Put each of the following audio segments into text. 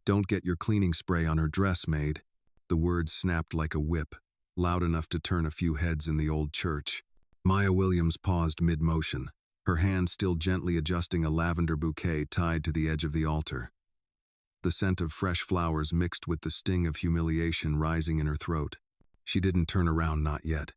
"Don't get your cleaning spray on her dress, Maid." The words snapped like a whip, loud enough to turn a few heads in the old church. Maya Williams paused mid-motion, her hand still gently adjusting a lavender bouquet tied to the edge of the altar. The scent of fresh flowers mixed with the sting of humiliation rising in her throat. She didn't turn around, not yet.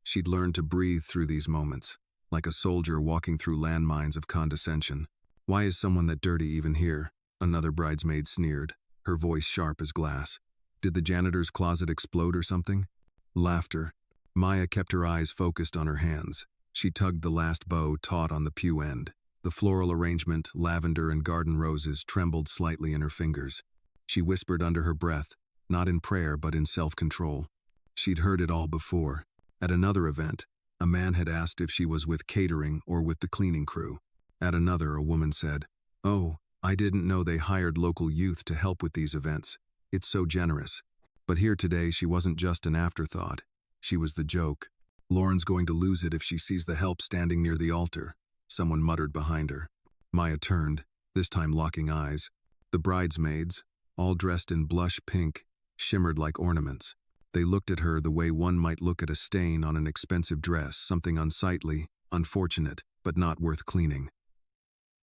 She'd learned to breathe through these moments, like a soldier walking through landmines of condescension. "Why is someone that dirty even here?" Another bridesmaid sneered, her voice sharp as glass. "Did the janitor's closet explode or something?" Laughter. Maya kept her eyes focused on her hands. She tugged the last bow taut on the pew end. The floral arrangement, lavender and garden roses, trembled slightly in her fingers. She whispered under her breath, not in prayer but in self-control. She'd heard it all before. At another event, a man had asked if she was with catering or with the cleaning crew. At another, a woman said, "Oh, I didn't know they hired local youth to help with these events. It's so generous." But here today, she wasn't just an afterthought. She was the joke. "Lauren's going to lose it if she sees the help standing near the altar," someone muttered behind her. Maya turned, this time locking eyes. The bridesmaids, all dressed in blush pink, shimmered like ornaments. They looked at her the way one might look at a stain on an expensive dress, something unsightly, unfortunate, but not worth cleaning.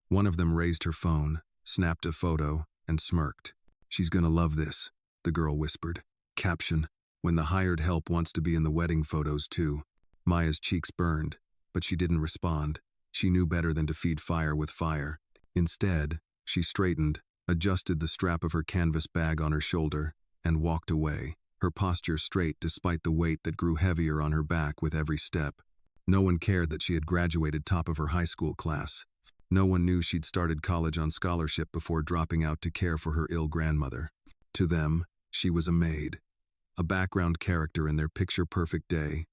One of them raised her phone, snapped a photo, and smirked. "She's gonna love this," the girl whispered. Caption: "When the hired help wants to be in the wedding photos too." Maya's cheeks burned, but she didn't respond. She knew better than to feed fire with fire. Instead, she straightened, adjusted the strap of her canvas bag on her shoulder, and walked away, her posture straight despite the weight that grew heavier on her back with every step. No one cared that she had graduated top of her high school class. No one knew she'd started college on scholarship before dropping out to care for her ill grandmother. To them, she was a maid, a background character in their picture-perfect day,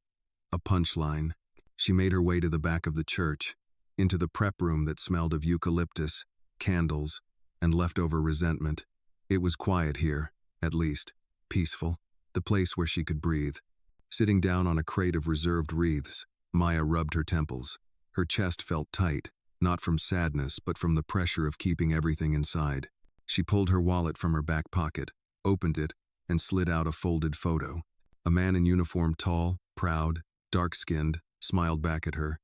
a punchline. She made her way to the back of the church, into the prep room that smelled of eucalyptus, candles, and leftover resentment. It was quiet here, at least, peaceful, the place where she could breathe. Sitting down on a crate of reserved wreaths, Maya rubbed her temples. Her chest felt tight, not from sadness but from the pressure of keeping everything inside. She pulled her wallet from her back pocket, opened it, and slid out a folded photo. A man in uniform, tall, proud, dark-skinned, smiled back at her.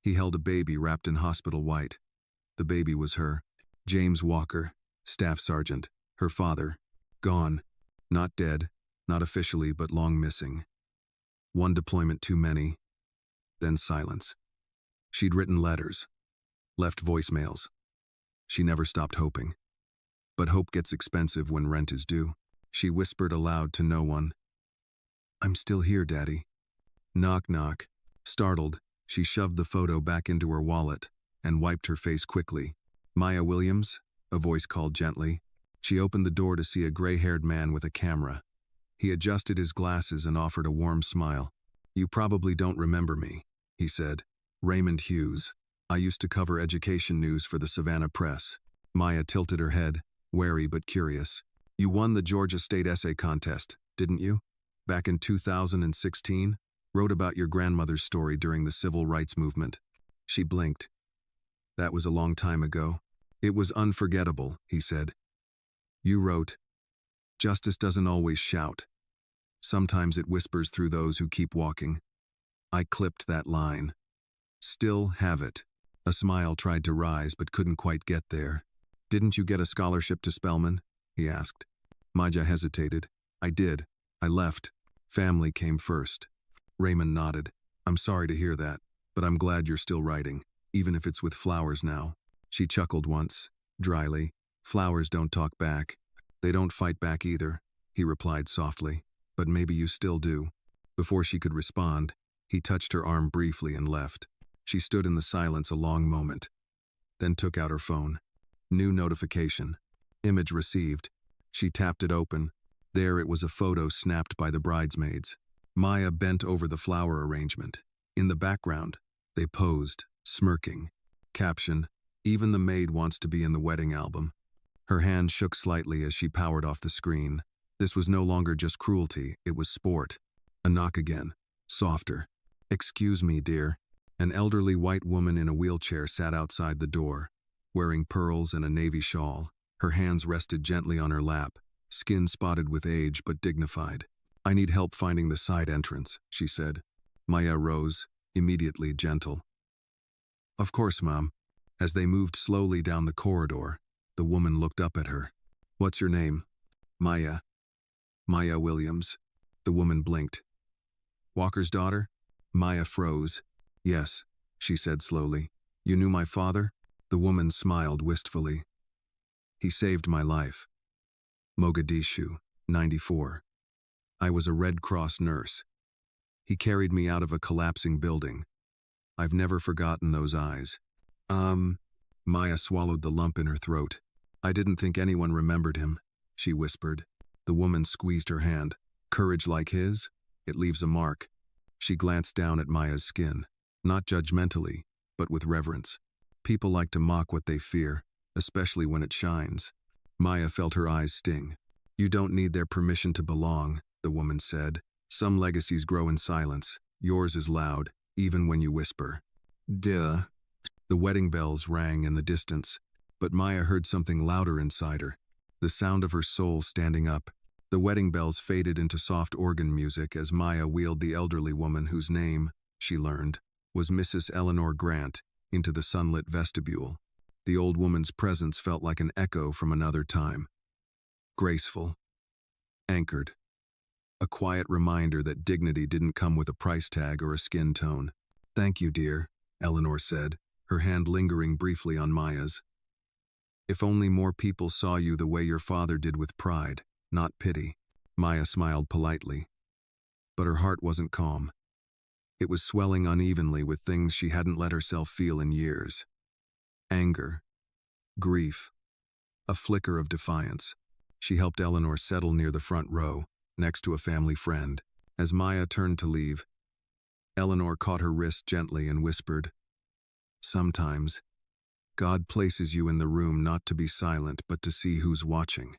He held a baby wrapped in hospital white. The baby was her. James Walker, staff sergeant, her father. Gone. Not dead, not officially, but long missing. One deployment too many. Then silence. She'd written letters, left voicemails. She never stopped hoping. But hope gets expensive when rent is due. She whispered aloud to no one, "I'm still here, Daddy." Knock, knock. Startled, she shoved the photo back into her wallet and wiped her face quickly. "Maya Williams?" a voice called gently. She opened the door to see a gray-haired man with a camera. He adjusted his glasses and offered a warm smile. "You probably don't remember me," he said. "Raymond Hughes. I used to cover education news for the Savannah Press." Maya tilted her head, wary but curious. "You won the Georgia State Essay Contest, didn't you? Back in 2016? Wrote about your grandmother's story during the Civil Rights Movement." She blinked. "That was a long time ago." "It was unforgettable," he said. "You wrote, 'Justice doesn't always shout. Sometimes it whispers through those who keep walking.' I clipped that line. Still have it." A smile tried to rise but couldn't quite get there. "Didn't you get a scholarship to Spelman?" he asked. Maya hesitated. "I did. I left. Family came first." Raymond nodded. "I'm sorry to hear that, but I'm glad you're still writing, even if it's with flowers now." She chuckled once, dryly. "Flowers don't talk back. They don't fight back either," he replied softly. "But maybe you still do." Before she could respond, he touched her arm briefly and left. She stood in the silence a long moment, then took out her phone. New notification. Image received. She tapped it open. There it was, a photo snapped by the bridesmaids. Maya bent over the flower arrangement. In the background, they posed, smirking. Caption: "Even the maid wants to be in the wedding album." Her hand shook slightly as she powered off the screen. This was no longer just cruelty, it was sport. A knock again, softer. "Excuse me, dear." An elderly white woman in a wheelchair sat outside the door, wearing pearls and a navy shawl, Her hands rested gently on her lap, skin spotted with age but dignified. "I need help finding the side entrance," she said. Maya rose, immediately gentle. "Of course, Mom." As they moved slowly down the corridor, the woman looked up at her. "What's your name?" "Maya." "Maya Williams." The woman blinked. "Walker's daughter?" Maya froze. "Yes," she said slowly. "You knew my father?" The woman smiled wistfully. "He saved my life. Mogadishu, 94. I was a Red Cross nurse. He carried me out of a collapsing building. I've never forgotten those eyes." Maya swallowed the lump in her throat. "I didn't think anyone remembered him," she whispered. The woman squeezed her hand. "Courage like his? It leaves a mark." She glanced down at Maya's skin, not judgmentally, but with reverence. People like to mock what they fear, especially when it shines. Maya felt her eyes sting. "You don't need their permission to belong," the woman said. "Some legacies grow in silence. Yours is loud, even when you whisper." Duh. The wedding bells rang in the distance, but Maya heard something louder inside her, the sound of her soul standing up. The wedding bells faded into soft organ music as Maya wheeled the elderly woman whose name, she learned, was Mrs. Eleanor Grant, into the sunlit vestibule. The old woman's presence felt like an echo from another time. Graceful. Anchored. A quiet reminder that dignity didn't come with a price tag or a skin tone. "Thank you, dear," Eleanor said, her hand lingering briefly on Maya's. "If only more people saw you the way your father did, with pride, not pity." Maya smiled politely. But her heart wasn't calm. It was swelling unevenly with things she hadn't let herself feel in years. Anger. Grief. A flicker of defiance. She helped Eleanor settle near the front row, next to a family friend. As Maya turned to leave, Eleanor caught her wrist gently and whispered, "Sometimes, God places you in the room not to be silent but to see who's watching,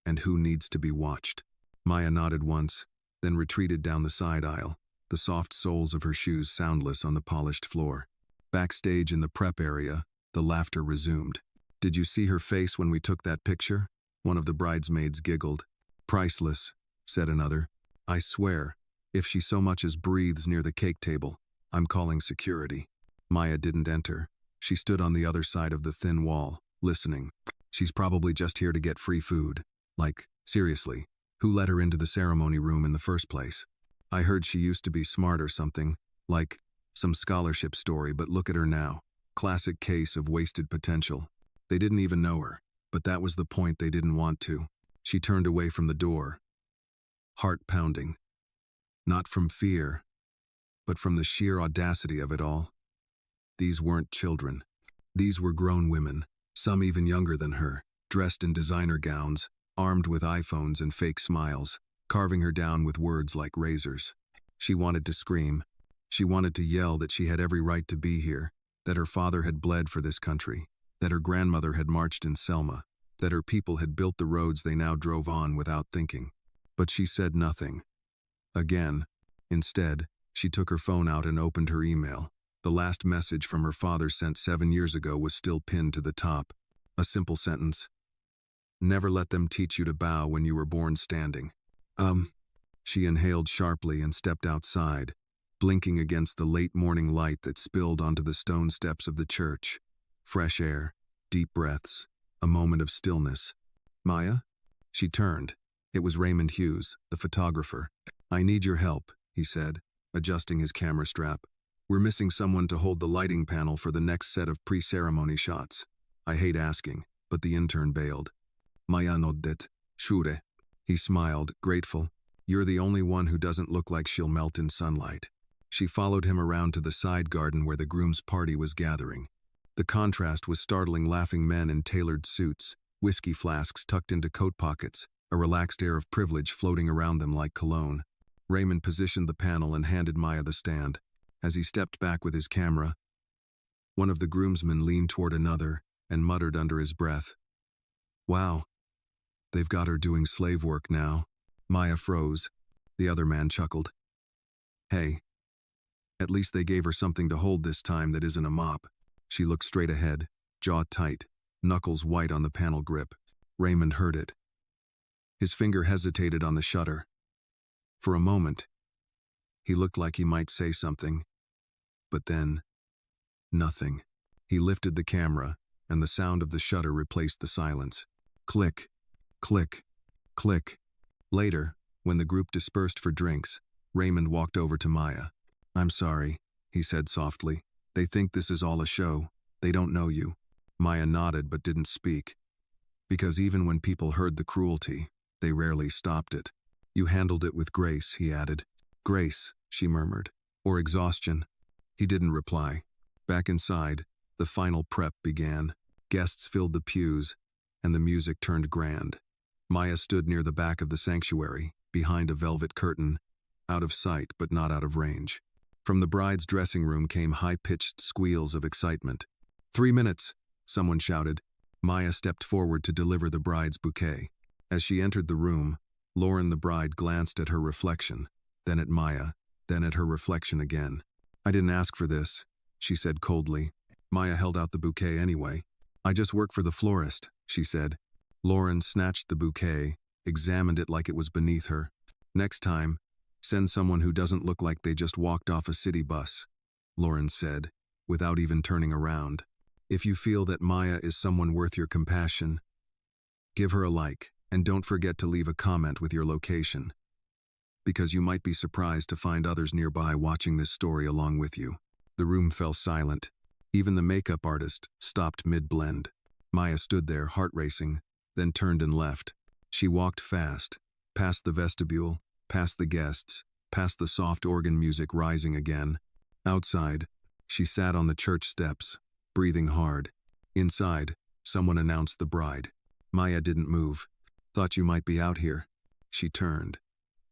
and who needs to be watched." Maya nodded once, then retreated down the side aisle, the soft soles of her shoes soundless on the polished floor. Backstage in the prep area, the laughter resumed. "Did you see her face when we took that picture?" One of the bridesmaids giggled. "Priceless," said another. "I swear, if she so much as breathes near the cake table, I'm calling security." Maya didn't enter. She stood on the other side of the thin wall, listening. She's probably just here to get free food. Like, seriously, who let her into the ceremony room in the first place? I heard she used to be smart or something, like some scholarship story, but look at her now. Classic case of wasted potential. They didn't even know her, but that was the point, they didn't want to. She turned away from the door, heart pounding. Not from fear, but from the sheer audacity of it all. These weren't children. These were grown women, some even younger than her, dressed in designer gowns, armed with iPhones and fake smiles, carving her down with words like razors. She wanted to scream. She wanted to yell that she had every right to be here, that her father had bled for this country, that her grandmother had marched in Selma, that her people had built the roads they now drove on without thinking. But she said nothing. Again. Instead, she took her phone out and opened her email. The last message from her father sent 7 years ago was still pinned to the top. A simple sentence. "Never let them teach you to bow when you were born standing." She inhaled sharply and stepped outside, blinking against the late morning light that spilled onto the stone steps of the church. Fresh air, deep breaths, a moment of stillness. "Maya?" She turned. It was Raymond Hughes, the photographer. "I need your help," he said, adjusting his camera strap. "We're missing someone to hold the lighting panel for the next set of pre-ceremony shots. I hate asking, but the intern bailed." Maya nodded. "Shure." He smiled, grateful. "You're the only one who doesn't look like she'll melt in sunlight." She followed him around to the side garden where the groom's party was gathering. The contrast was startling, laughing men in tailored suits, whiskey flasks tucked into coat pockets, a relaxed air of privilege floating around them like cologne. Raymond positioned the panel and handed Maya the stand. As he stepped back with his camera, one of the groomsmen leaned toward another and muttered under his breath, "Wow, they've got her doing slave work now." Maya froze. The other man chuckled. "Hey, at least they gave her something to hold this time that isn't a mop." She looked straight ahead, jaw tight, knuckles white on the panel grip. Raymond heard it. His finger hesitated on the shutter. For a moment, he looked like he might say something, but then, nothing. He lifted the camera, and the sound of the shutter replaced the silence. Click, click, click. Later, when the group dispersed for drinks, Raymond walked over to Maya. "I'm sorry," he said softly. "They think this is all a show. They don't know you." Maya nodded but didn't speak. Because even when people heard the cruelty, they rarely stopped it. "You handled it with grace," he added. "Grace," she murmured. "Or exhaustion." He didn't reply. Back inside, the final prep began. Guests filled the pews, and the music turned grand. Maya stood near the back of the sanctuary, behind a velvet curtain, out of sight but not out of range. From the bride's dressing room came high-pitched squeals of excitement. 3 minutes, someone shouted. Maya stepped forward to deliver the bride's bouquet. As she entered the room, Lauren the bride glanced at her reflection, then at Maya, then at her reflection again. "I didn't ask for this," she said coldly. Maya held out the bouquet anyway. "I just work for the florist," she said. Lauren snatched the bouquet, examined it like it was beneath her. "Next time, send someone who doesn't look like they just walked off a city bus," Lauren said, without even turning around. "If you feel that Maya is someone worth your compassion, give her a like, and don't forget to leave a comment with your location, because you might be surprised to find others nearby watching this story along with you." The room fell silent. Even the makeup artist stopped mid-blend. Maya stood there, heart racing, then turned and left. She walked fast, past the vestibule, past the guests, past the soft organ music rising again. Outside, she sat on the church steps, breathing hard. Inside, someone announced the bride. Maya didn't move. "Thought you might be out here." She turned.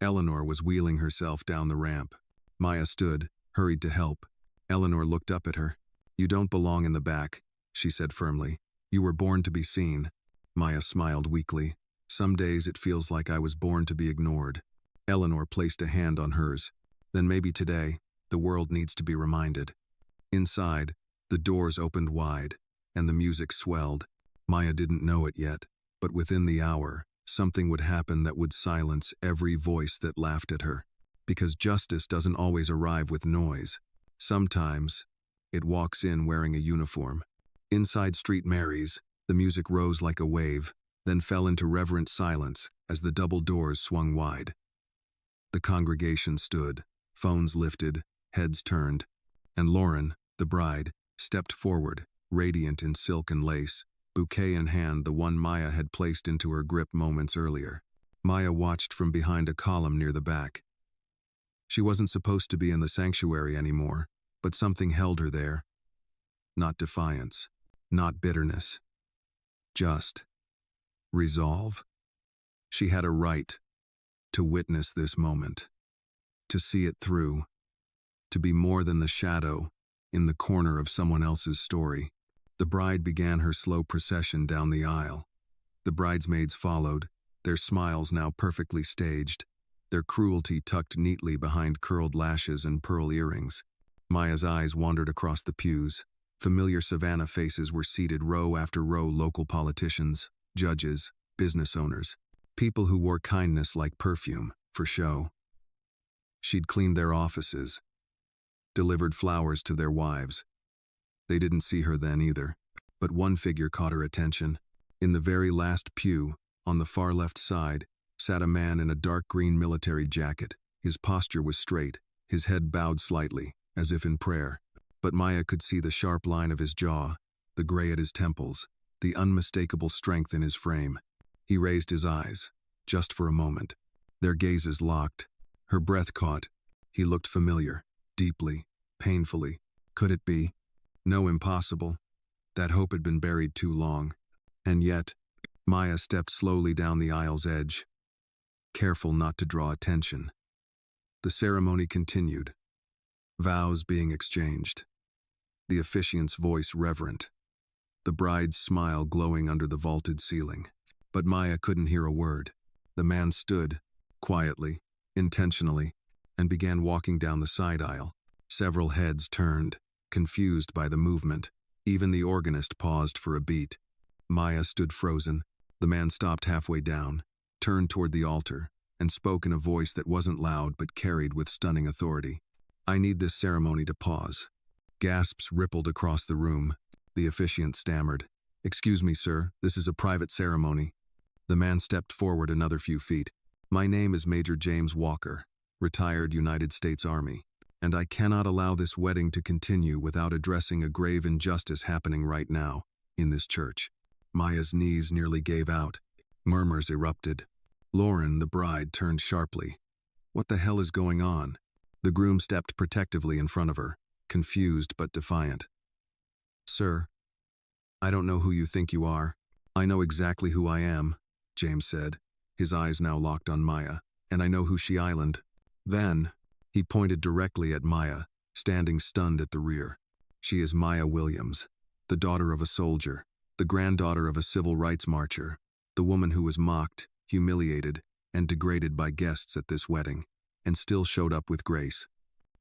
Eleanor was wheeling herself down the ramp. Maya stood, hurried to help. Eleanor looked up at her. "You don't belong in the back," she said firmly. "You were born to be seen." Maya smiled weakly. "Some days it feels like I was born to be ignored." Eleanor placed a hand on hers. "Then maybe today, the world needs to be reminded." Inside, the doors opened wide, and the music swelled. Maya didn't know it yet, but within the hour, something would happen that would silence every voice that laughed at her. Because justice doesn't always arrive with noise. Sometimes, it walks in wearing a uniform. Inside Street Mary's, the music rose like a wave, then fell into reverent silence as the double doors swung wide. The congregation stood, phones lifted, heads turned, and Lauren, the bride, stepped forward, radiant in silk and lace, bouquet in hand, the one Maya had placed into her grip moments earlier. Maya watched from behind a column near the back. She wasn't supposed to be in the sanctuary anymore, but something held her there. Not defiance, not bitterness. Just resolve. She had a right to witness this moment, to see it through, to be more than the shadow in the corner of someone else's story. The bride began her slow procession down the aisle. The bridesmaids followed, their smiles now perfectly staged, their cruelty tucked neatly behind curled lashes and pearl earrings. Maya's eyes wandered across the pews. Familiar Savannah faces were seated row after row, local politicians, judges, business owners, people who wore kindness like perfume, for show. She'd cleaned their offices, delivered flowers to their wives. They didn't see her then either, but one figure caught her attention. In the very last pew, on the far left side, sat a man in a dark green military jacket. His posture was straight, his head bowed slightly, as if in prayer. But Maya could see the sharp line of his jaw, the gray at his temples, the unmistakable strength in his frame. He raised his eyes, just for a moment. Their gazes locked. Her breath caught. He looked familiar, deeply, painfully. Could it be? No, impossible. That hope had been buried too long. And yet, Maya stepped slowly down the aisle's edge, careful not to draw attention. The ceremony continued, vows being exchanged, the officiant's voice reverent, the bride's smile glowing under the vaulted ceiling. But Maya couldn't hear a word. The man stood, quietly, intentionally, and began walking down the side aisle. Several heads turned, confused by the movement. Even the organist paused for a beat. Maya stood frozen. The man stopped halfway down, turned toward the altar, and spoke in a voice that wasn't loud but carried with stunning authority. "I need this ceremony to pause." Gasps rippled across the room. The officiant stammered, "Excuse me, sir, this is a private ceremony." The man stepped forward another few feet. "My name is Major James Walker, retired United States Army, and I cannot allow this wedding to continue without addressing a grave injustice happening right now, in this church." Maya's knees nearly gave out. Murmurs erupted. Lauren, the bride, turned sharply. "What the hell is going on?" The groom stepped protectively in front of her, confused but defiant. "Sir, I don't know who you think you are. I know exactly who I am," James said, his eyes now locked on Maya, "and I know who she island." Then, he pointed directly at Maya, standing stunned at the rear. "She is Maya Williams, the daughter of a soldier, the granddaughter of a civil rights marcher, the woman who was mocked, humiliated, and degraded by guests at this wedding, and still showed up with grace."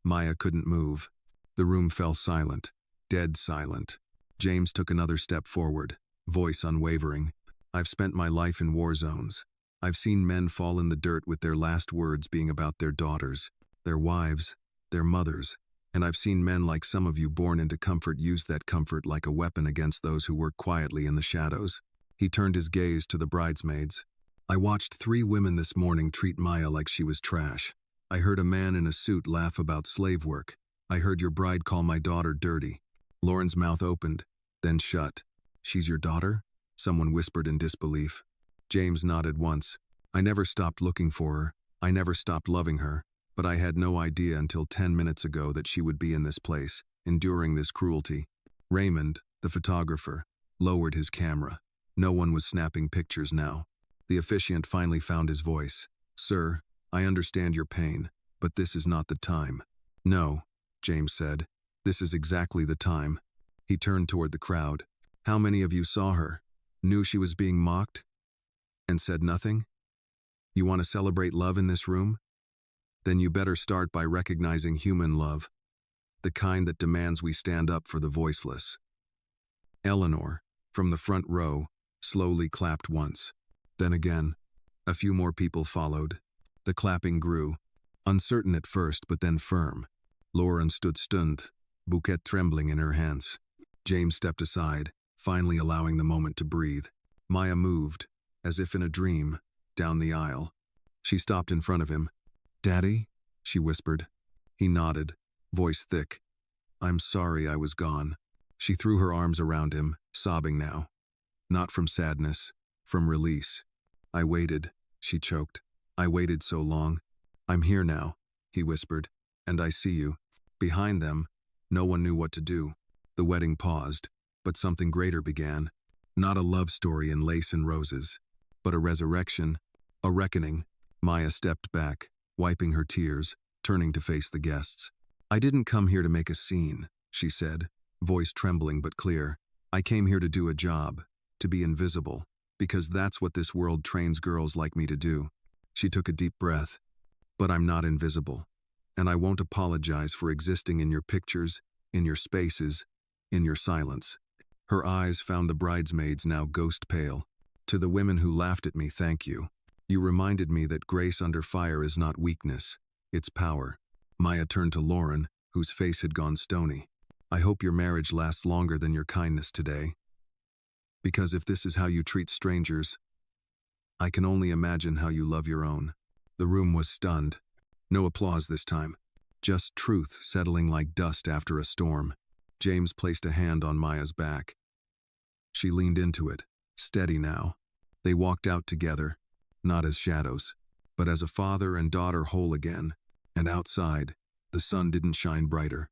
Maya couldn't move. The room fell silent, dead silent. James took another step forward, voice unwavering. "I've spent my life in war zones. I've seen men fall in the dirt with their last words being about their daughters, their wives, their mothers, and I've seen men like some of you born into comfort use that comfort like a weapon against those who work quietly in the shadows." He turned his gaze to the bridesmaids. "I watched 3 women this morning treat Maya like she was trash. I heard a man in a suit laugh about slave work. I heard your bride call my daughter dirty." Lauren's mouth opened, then shut. "She's your daughter?" someone whispered in disbelief. James nodded once. "I never stopped looking for her. I never stopped loving her. But I had no idea until 10 minutes ago that she would be in this place, enduring this cruelty." Raymond, the photographer, lowered his camera. No one was snapping pictures now. The officiant finally found his voice. "Sir, I understand your pain, but this is not the time." "No," James said. "This is exactly the time." He turned toward the crowd. "How many of you saw her? Knew she was being mocked? And said nothing? You want to celebrate love in this room? Then you better start by recognizing human love, the kind that demands we stand up for the voiceless." Eleanor, from the front row, slowly clapped once. Then again. A few more people followed. The clapping grew, uncertain at first but then firm. Lauren stood stunned, bouquet trembling in her hands. James stepped aside, finally allowing the moment to breathe. Maya moved, as if in a dream, down the aisle. She stopped in front of him. "Daddy?" she whispered. He nodded, voice thick. "I'm sorry I was gone." She threw her arms around him, sobbing now. Not from sadness, from release. "I waited," she choked. "I waited so long. I'm here now," he whispered, "and I see you." Behind them, no one knew what to do. The wedding paused, but something greater began. Not a love story in lace and roses, but a resurrection, a reckoning. Maya stepped back, wiping her tears, turning to face the guests. "I didn't come here to make a scene," she said, voice trembling but clear. "I came here to do a job, to be invisible, because that's what this world trains girls like me to do." She took a deep breath. "But I'm not invisible, and I won't apologize for existing in your pictures, in your spaces, in your silence." Her eyes found the bridesmaids, now ghost pale. "To the women who laughed at me, thank you. You reminded me that grace under fire is not weakness, it's power." Maya turned to Lauren, whose face had gone stony. "I hope your marriage lasts longer than your kindness today. Because if this is how you treat strangers, I can only imagine how you love your own." The room was stunned. No applause this time. Just truth settling like dust after a storm. James placed a hand on Maya's back. She leaned into it, steady now. They walked out together, not as shadows, but as a father and daughter whole again. And outside, the sun didn't shine brighter,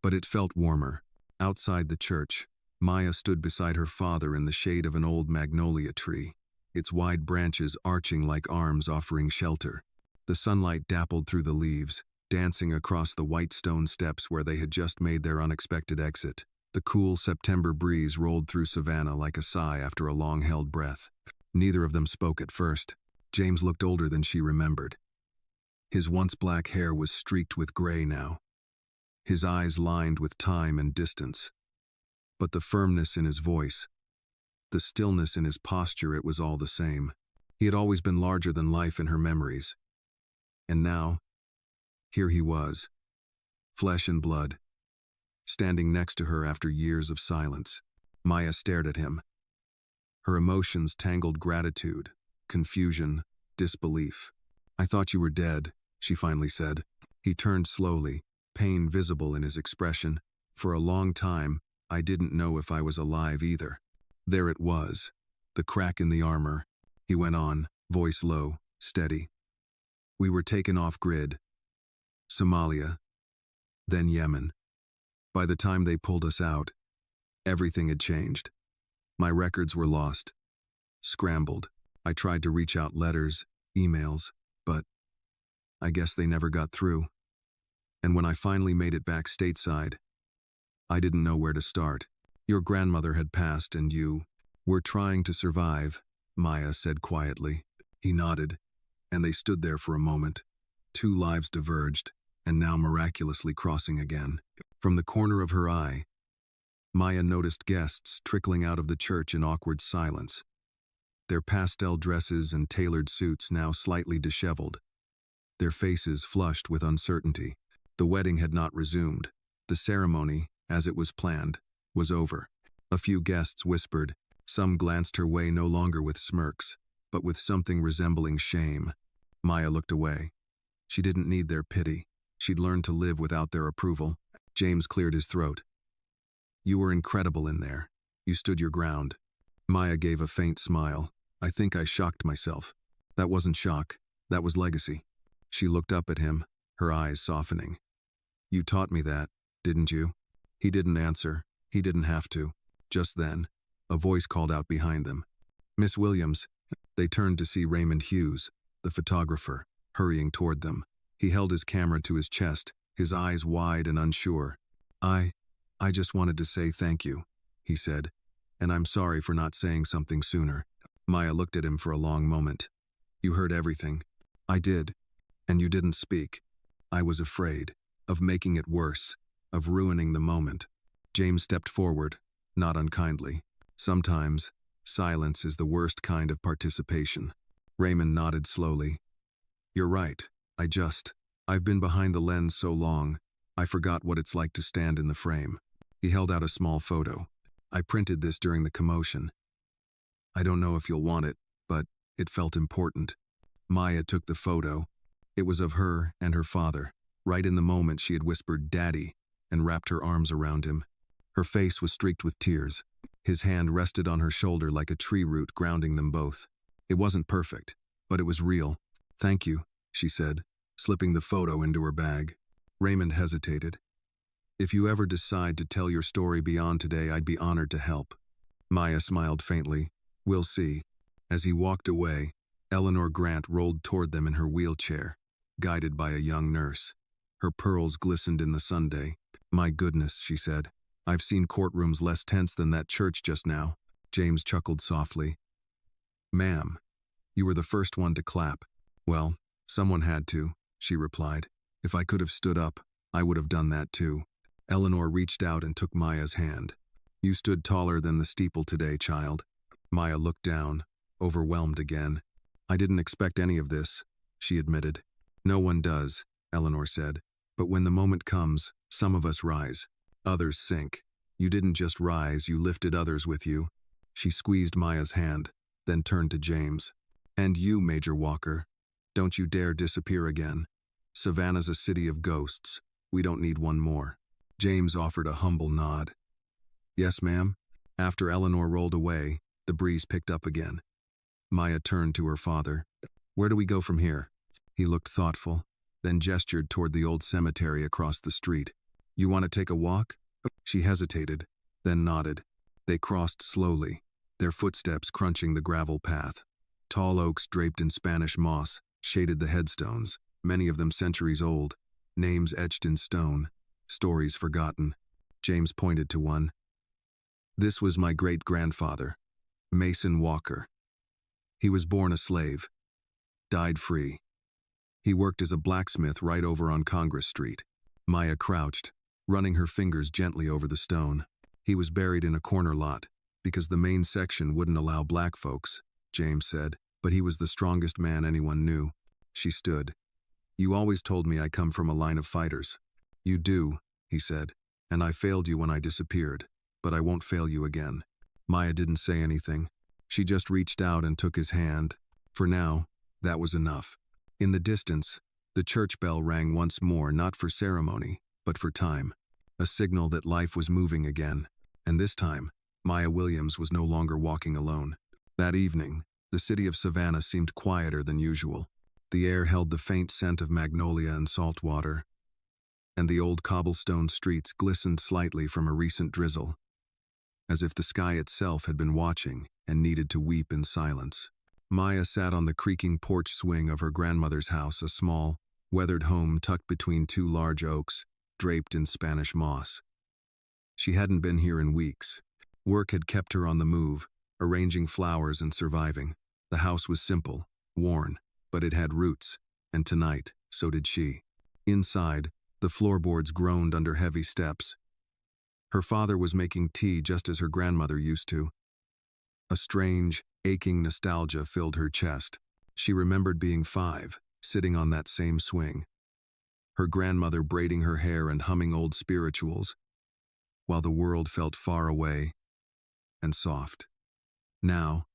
but it felt warmer. Outside the church, Maya stood beside her father in the shade of an old magnolia tree, its wide branches arching like arms offering shelter. The sunlight dappled through the leaves, dancing across the white stone steps where they had just made their unexpected exit. The cool September breeze rolled through Savannah like a sigh after a long-held breath. Neither of them spoke at first. James looked older than she remembered. His once black hair was streaked with gray now, his eyes lined with time and distance. But the firmness in his voice, The stillness in his posture, it was all the same. He had always been larger than life in her memories. And now, here he was, flesh and blood, standing next to her after years of silence. Maya stared at him. Her emotions tangled gratitude, confusion, disbelief. "I thought you were dead," she finally said. He turned slowly, pain visible in his expression. "For a long time, I didn't know if I was alive either." There it was, the crack in the armor. He went on, voice low, steady. "We were taken off grid. Somalia, then Yemen. By the time they pulled us out, everything had changed. My records were lost, scrambled. I tried to reach out letters, emails, but I guess they never got through. And when I finally made it back stateside, I didn't know where to start. Your grandmother had passed and you were trying to survive," Maya said quietly. He nodded, and they stood there for a moment. Two lives diverged, and now miraculously crossing again. From the corner of her eye, Maya noticed guests trickling out of the church in awkward silence, their pastel dresses and tailored suits now slightly disheveled, their faces flushed with uncertainty. The wedding had not resumed. The ceremony, as it was planned, was over. A few guests whispered. Some glanced her way no longer with smirks, but with something resembling shame. Maya looked away. She didn't need their pity. She'd learned to live without their approval. James cleared his throat. "You were incredible in there. You stood your ground." Maya gave a faint smile. "I think I shocked myself." "That wasn't shock. That was legacy." She looked up at him, her eyes softening. "You taught me that, didn't you?" He didn't answer. He didn't have to. Just then, a voice called out behind them. "Miss Williams." They turned to see Raymond Hughes, the photographer, hurrying toward them. He held his camera to his chest, his eyes wide and unsure. I just wanted to say thank you," he said, "and I'm sorry for not saying something sooner." Maya looked at him for a long moment. "You heard everything." "I did. And you didn't speak." "I was afraid of making it worse, of ruining the moment." James stepped forward, not unkindly. "Sometimes, silence is the worst kind of participation." Raymond nodded slowly. "You're right. I've been behind the lens so long, I forgot what it's like to stand in the frame." He held out a small photo. "I printed this during the commotion. I don't know if you'll want it, but it felt important." Maya took the photo. It was of her and her father. Right in the moment she had whispered, "Daddy," and wrapped her arms around him. Her face was streaked with tears. His hand rested on her shoulder like a tree root, grounding them both. It wasn't perfect, but it was real. "Thank you," she said, slipping the photo into her bag. Raymond hesitated. "If you ever decide to tell your story beyond today, I'd be honored to help." Maya smiled faintly. "We'll see." As he walked away, Eleanor Grant rolled toward them in her wheelchair, guided by a young nurse. Her pearls glistened in the sunday. "My goodness," she said. "I've seen courtrooms less tense than that church just now." James chuckled softly. "Ma'am, you were the first one to clap." "Well, someone had to," she replied. "If I could have stood up, I would have done that too." Eleanor reached out and took Maya's hand. "You stood taller than the steeple today, child." Maya looked down, overwhelmed again. "I didn't expect any of this," she admitted. "No one does," Eleanor said. "But when the moment comes, some of us rise. Others sink. You didn't just rise, you lifted others with you." She squeezed Maya's hand, then turned to James. "And you, Major Walker, don't you dare disappear again. Savannah's a city of ghosts. We don't need one more." James offered a humble nod. "Yes, ma'am." After Eleanor rolled away, the breeze picked up again. Maya turned to her father. "Where do we go from here?" He looked thoughtful, then gestured toward the old cemetery across the street. "You want to take a walk?" She hesitated, then nodded. They crossed slowly, their footsteps crunching the gravel path. Tall oaks draped in Spanish moss shaded the headstones, many of them centuries old, names etched in stone, stories forgotten. James pointed to one. "This was my great-grandfather, Mason Walker. He was born a slave, died free. He worked as a blacksmith right over on Congress Street." Maya crouched, running her fingers gently over the stone. "He was buried in a corner lot, Because the main section wouldn't allow black folks, James said, but he was the strongest man anyone knew. She stood. You always told me I come from a line of fighters. You do, he said, and I failed you when I disappeared, but I won't fail you again. Maya didn't say anything. She just reached out and took his hand. For now, that was enough. In the distance, the church bell rang once more, not for ceremony, but for time. A signal that life was moving again. And this time, Maya Williams was no longer walking alone. That evening, the city of Savannah seemed quieter than usual. The air held the faint scent of magnolia and salt water, and the old cobblestone streets glistened slightly from a recent drizzle, as if the sky itself had been watching and needed to weep in silence. Maya sat on the creaking porch swing of her grandmother's house, a small, weathered home tucked between two large oaks, draped in Spanish moss. She hadn't been here in weeks. Work had kept her on the move, arranging flowers and surviving. The house was simple, worn, but it had roots, and tonight, so did she. Inside, the floorboards groaned under heavy steps. Her father was making tea just as her grandmother used to. A strange, aching nostalgia filled her chest. She remembered being 5, sitting on that same swing. Her grandmother braiding her hair and humming old spirituals, while the world felt far away and soft. Now,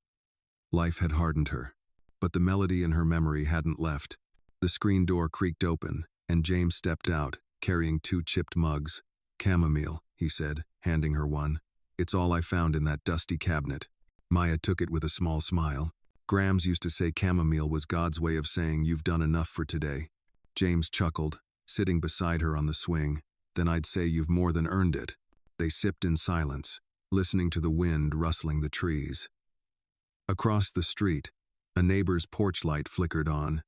life had hardened her, but the melody in her memory hadn't left. The screen door creaked open, and James stepped out, carrying 2 chipped mugs. Chamomile, he said, handing her one. It's all I found in that dusty cabinet. Maya took it with a small smile. Grams used to say chamomile was God's way of saying you've done enough for today. James chuckled, sitting beside her on the swing. Then I'd say you've more than earned it. They sipped in silence, listening to the wind rustling the trees. Across the street, a neighbor's porch light flickered on,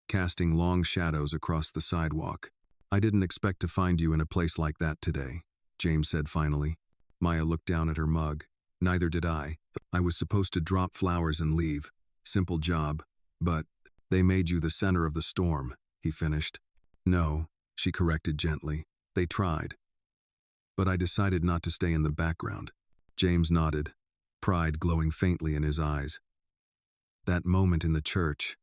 casting long shadows across the sidewalk. I didn't expect to find you in a place like that today, James said finally. Maya looked down at her mug. Neither did I. I was supposed to drop flowers and leave. Simple job. But they made you the center of the storm, he finished. No, she corrected gently. They tried. But I decided not to stay in the background. James nodded, pride glowing faintly in his eyes. That moment in the church.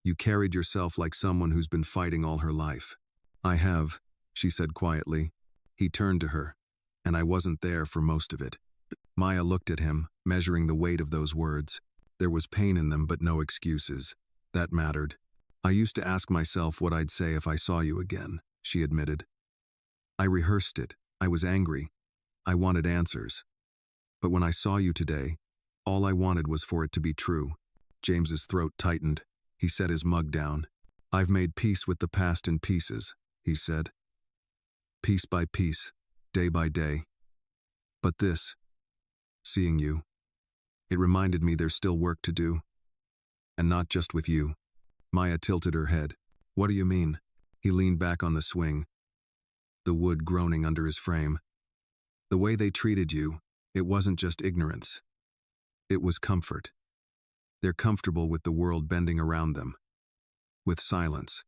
You carried yourself like someone who's been fighting all her life. I have, she said quietly. He turned to her, and I wasn't there for most of it. Maya looked at him, measuring the weight of those words. There was pain in them, but no excuses. That mattered. I used to ask myself what I'd say if I saw you again, she admitted. I rehearsed it. I was angry. I wanted answers. But when I saw you today, all I wanted was for it to be true. James's throat tightened. He set his mug down. I've made peace with the past in pieces, he said. Piece by piece, day by day. But this, seeing you, it reminded me there's still work to do. And not just with you. Maya tilted her head. What do you mean? He leaned back on the swing, the wood groaning under his frame. The way they treated you, it wasn't just ignorance. It was comfort. They're comfortable with the world bending around them. With silence.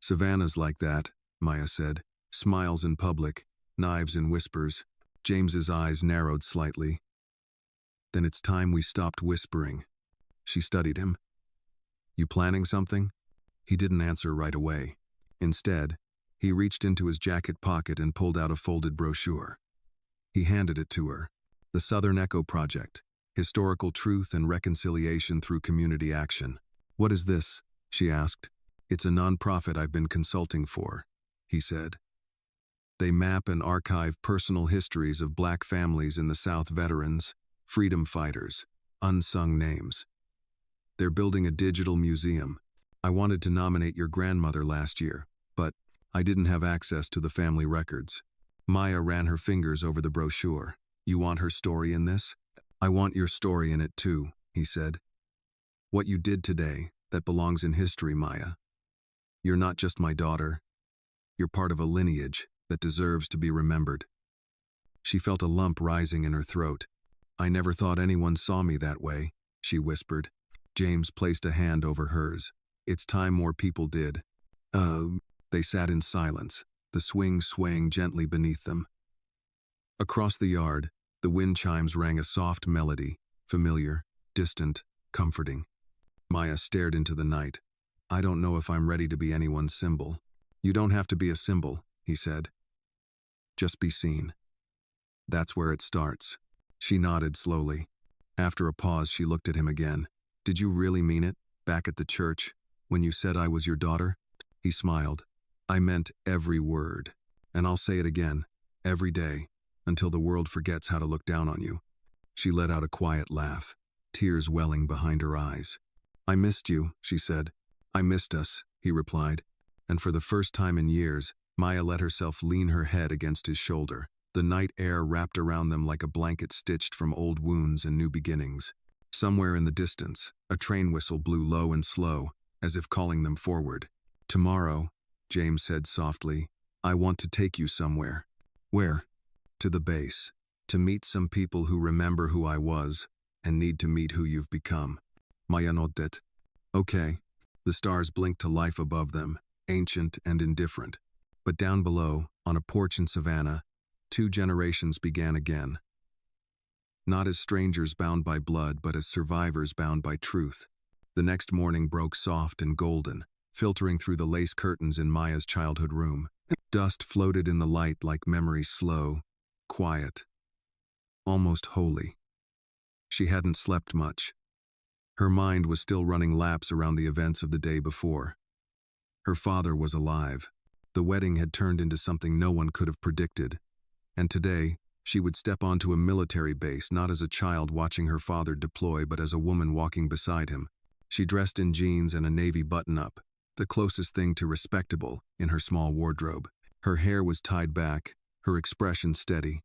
Savannah's like that, Maya said. Smiles in public, knives in whispers. James's eyes narrowed slightly. Then it's time we stopped whispering. She studied him. You planning something? He didn't answer right away. Instead, he reached into his jacket pocket and pulled out a folded brochure. He handed it to her. The Southern Echo Project. Historical Truth and Reconciliation Through Community Action. What is this? She asked. It's a nonprofit I've been consulting for, he said. They map and archive personal histories of Black families in the South, veterans, freedom fighters, unsung names. They're building a digital museum. I wanted to nominate your grandmother last year, but I didn't have access to the family records. Maya ran her fingers over the brochure. You want her story in this? I want your story in it too, he said. What you did today, that belongs in history, Maya. You're not just my daughter. You're part of a lineage that deserves to be remembered. She felt a lump rising in her throat. I never thought anyone saw me that way, she whispered. James placed a hand over hers. It's time more people did. They sat in silence, the swing swaying gently beneath them. Across the yard, The wind chimes rang a soft melody, familiar, distant, comforting. Maya stared into the night. I don't know if I'm ready to be anyone's symbol. You don't have to be a symbol, he said. Just be seen. That's where it starts. She nodded slowly. After a pause, she looked at him again. Did you really mean it, back at the church, when you said I was your daughter? He smiled. I meant every word. And I'll say it again, every day, until the world forgets how to look down on you. She let out a quiet laugh, tears welling behind her eyes. I missed you, she said. I missed us, he replied. And for the first time in years, Maya let herself lean her head against his shoulder. The night air wrapped around them like a blanket stitched from old wounds and new beginnings. Somewhere in the distance, a train whistle blew low and slow, as if calling them forward. Tomorrow, James said softly, I want to take you somewhere. Where? To the base. To meet some people who remember who I was, and need to meet who you've become. Maya nodded. Okay. The stars blinked to life above them, ancient and indifferent. But down below, on a porch in Savannah, 2 generations began again. Not as strangers bound by blood, but as survivors bound by truth. The next morning broke soft and golden, filtering through the lace curtains in Maya's childhood room. Dust floated in the light like memories slow, quiet, almost holy. She hadn't slept much. Her mind was still running laps around the events of the day before. Her father was alive. The wedding had turned into something no one could have predicted. And today, she would step onto a military base not as a child watching her father deploy but as a woman walking beside him. She dressed in jeans and a navy button-up, the closest thing to respectable in her small wardrobe. Her hair was tied back, her expression steady.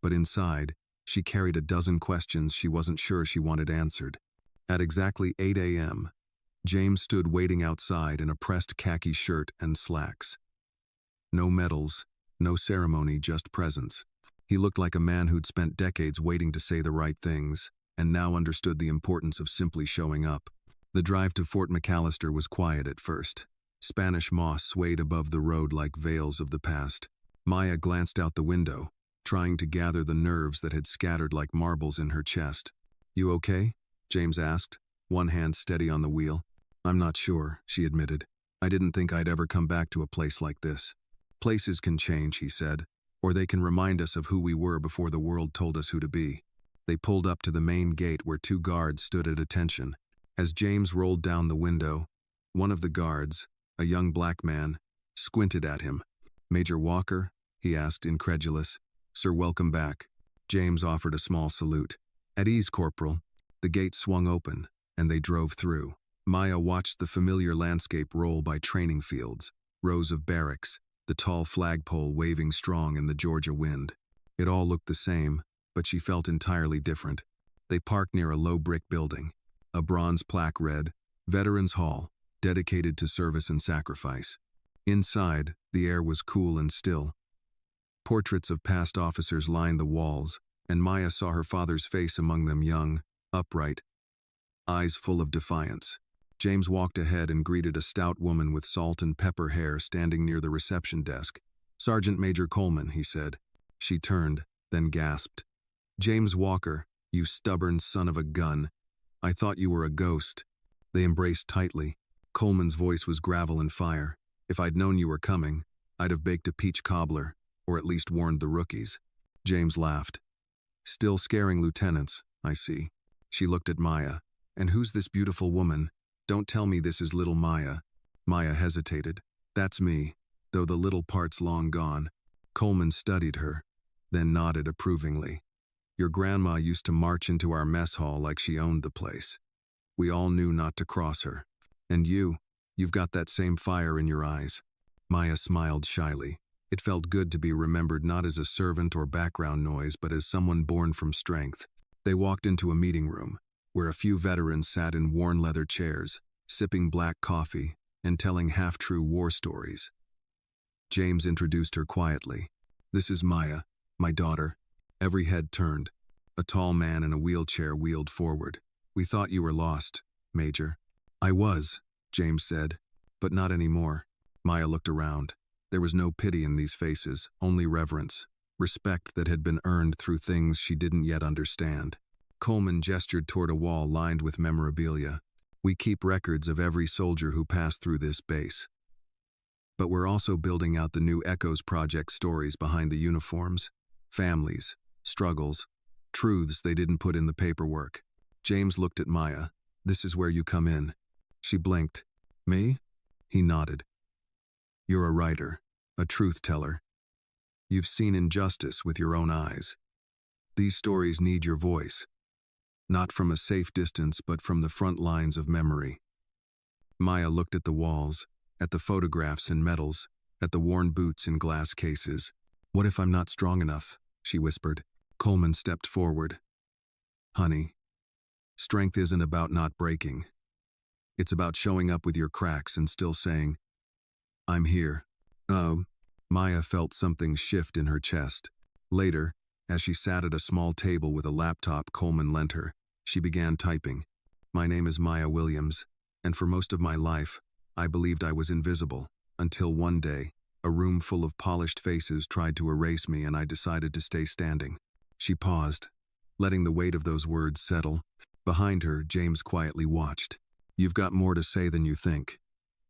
But inside, she carried a dozen questions she wasn't sure she wanted answered. At exactly 8 a.m., James stood waiting outside in a pressed khaki shirt and slacks. No medals, no ceremony, just presence. He looked like a man who'd spent decades waiting to say the right things, and now understood the importance of simply showing up. The drive to Fort McAllister was quiet at first. Spanish moss swayed above the road like veils of the past. Maya glanced out the window, trying to gather the nerves that had scattered like marbles in her chest. You okay? James asked, one hand steady on the wheel. I'm not sure, she admitted. I didn't think I'd ever come back to a place like this. Places can change, he said, or they can remind us of who we were before the world told us who to be. They pulled up to the main gate where 2 guards stood at attention. As James rolled down the window, one of the guards, a young black man, squinted at him. Major Walker? He asked, incredulous. Sir, welcome back. James offered a small salute. At ease, Corporal. The gate swung open, and they drove through. Maya watched the familiar landscape roll by training fields, rows of barracks, the tall flagpole waving strong in the Georgia wind. It all looked the same, but she felt entirely different. They parked near a low brick building. A bronze plaque read, Veterans Hall, dedicated to service and sacrifice. Inside, the air was cool and still. Portraits of past officers lined the walls, and Maya saw her father's face among them, young, upright, eyes full of defiance. James walked ahead and greeted a stout woman with salt and pepper hair standing near the reception desk. Sergeant Major Coleman, he said. She turned, then gasped. James Walker, you stubborn son of a gun. I thought you were a ghost. They embraced tightly. Coleman's voice was gravel and fire. If I'd known you were coming, I'd have baked a peach cobbler, or at least warned the rookies. James laughed. Still scaring lieutenants, I see. She looked at Maya. And who's this beautiful woman? Don't tell me this is little Maya. Maya hesitated. That's me, though the little part's long gone. Coleman studied her, then nodded approvingly. Your grandma used to march into our mess hall like she owned the place. We all knew not to cross her. And you've got that same fire in your eyes. Maya smiled shyly. It felt good to be remembered not as a servant or background noise, but as someone born from strength. They walked into a meeting room, where a few veterans sat in worn leather chairs, sipping black coffee and telling half-true war stories. James introduced her quietly. This is Maya, my daughter. Every head turned. A tall man in a wheelchair wheeled forward. We thought you were lost, Major. I was, James said, but not anymore. Maya looked around. There was no pity in these faces, only reverence. respect that had been earned through things she didn't yet understand. Coleman gestured toward a wall lined with memorabilia. We keep records of every soldier who passed through this base. But we're also building out the new Echoes Project stories behind the uniforms, families, struggles, truths they didn't put in the paperwork. James looked at Maya. This is where you come in. She blinked. Me? He nodded. You're a writer, a truth teller. You've seen injustice with your own eyes. These stories need your voice. Not from a safe distance, but from the front lines of memory. Maya looked at the walls, at the photographs and medals, at the worn boots in glass cases. What if I'm not strong enough? She whispered. Coleman stepped forward. Honey, strength isn't about not breaking. It's about showing up with your cracks and still saying, I'm here. Oh, Maya felt something shift in her chest. Later, as she sat at a small table with a laptop Coleman lent her, she began typing. My name is Maya Williams, and for most of my life, I believed I was invisible, until one day, a room full of polished faces tried to erase me and I decided to stay standing. She paused, letting the weight of those words settle. Behind her, James quietly watched. You've got more to say than you think,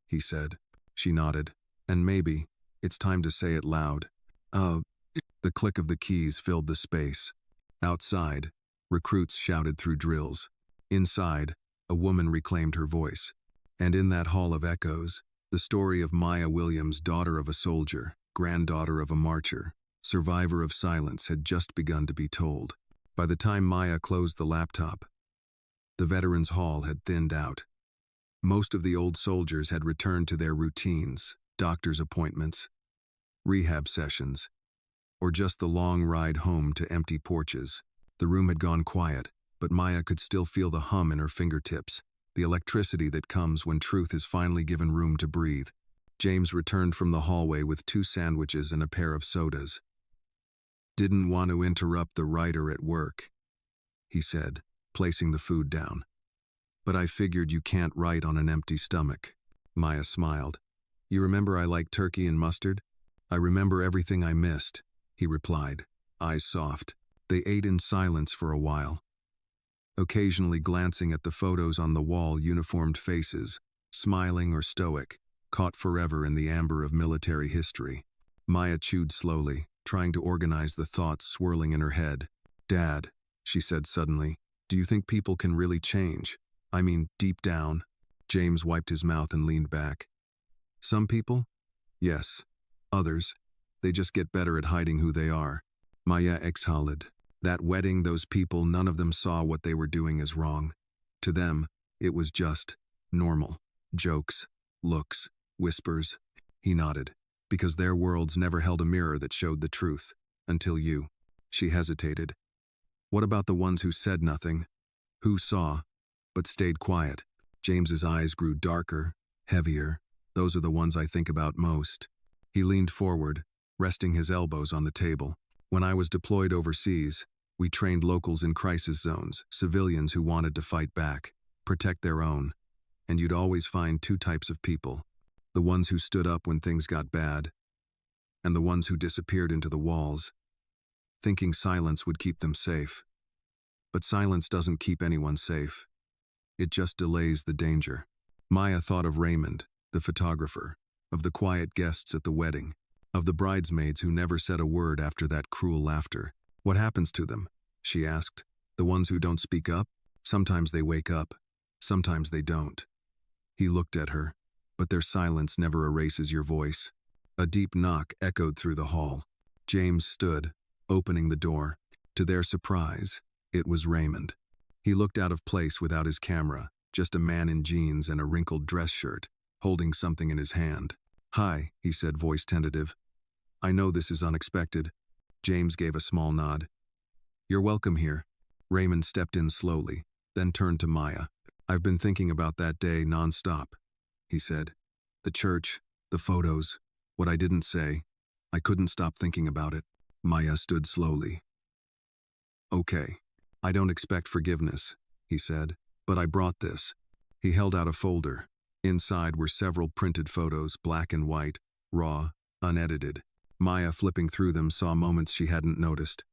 he said. She nodded. And maybe, it's time to say it loud. The click of the keys filled the space. Outside, recruits shouted through drills. Inside, a woman reclaimed her voice. And in that hall of echoes, the story of Maya Williams, daughter of a soldier, granddaughter of a marcher, survivor of silence, had just begun to be told. By the time Maya closed the laptop, the veterans' hall had thinned out. Most of the old soldiers had returned to their routines, doctor's appointments, rehab sessions, or just the long ride home to empty porches. The room had gone quiet, but Maya could still feel the hum in her fingertips, the electricity that comes when truth is finally given room to breathe. James returned from the hallway with 2 sandwiches and a pair of sodas. Didn't want to interrupt the writer at work, he said, placing the food down. But I figured you can't write on an empty stomach. Maya smiled. You remember I like turkey and mustard? I remember everything I missed, he replied, eyes soft. They ate in silence for a while, occasionally glancing at the photos on the wall, uniformed faces, smiling or stoic, caught forever in the amber of military history. Maya chewed slowly, trying to organize the thoughts swirling in her head. Dad, she said suddenly, do you think people can really change? I mean, deep down. James wiped his mouth and leaned back. Some people? Yes. Others, they just get better at hiding who they are. Maya exhaled. That wedding, those people, none of them saw what they were doing as wrong. To them, it was just normal. Jokes, looks, whispers. He nodded, because their worlds never held a mirror that showed the truth. Until you. She hesitated. What about the ones who said nothing? Who saw, but stayed quiet? James's eyes grew darker, heavier. Those are the ones I think about most. He leaned forward, resting his elbows on the table. When I was deployed overseas, we trained locals in crisis zones, civilians who wanted to fight back, protect their own. And you'd always find 2 types of people. The ones who stood up when things got bad, and the ones who disappeared into the walls, thinking silence would keep them safe. But silence doesn't keep anyone safe. It just delays the danger. Maya thought of Raymond, the photographer, of the quiet guests at the wedding, of the bridesmaids who never said a word after that cruel laughter. What happens to them? She asked. The ones who don't speak up? Sometimes they wake up. Sometimes they don't. He looked at her, but their silence never erases your voice. A deep knock echoed through the hall. James stood, opening the door. To their surprise, it was Raymond. He looked out of place without his camera, just a man in jeans and a wrinkled dress shirt, holding something in his hand. Hi, he said, voice tentative. I know this is unexpected. James gave a small nod. You're welcome here. Raymond stepped in slowly, then turned to Maya. I've been thinking about that day nonstop, he said. The church, the photos, what I didn't say. I couldn't stop thinking about it. Maya stood slowly. Okay, I don't expect forgiveness, he said, but I brought this. He held out a folder. Inside were several printed photos, black and white, raw, unedited. Maya, flipping through them, saw moments she hadn't noticed.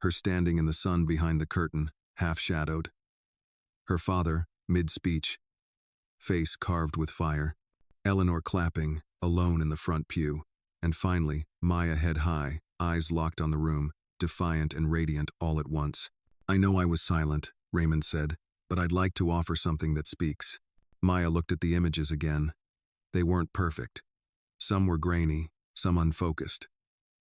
Her standing in the sun behind the curtain, half-shadowed. Her father, mid-speech, face carved with fire. Eleanor clapping, alone in the front pew. And finally, Maya, head high, eyes locked on the room, defiant and radiant all at once. "I know I was silent," Raymond said, "but I'd like to offer something that speaks." Maya looked at the images again. They weren't perfect. Some were grainy, some unfocused.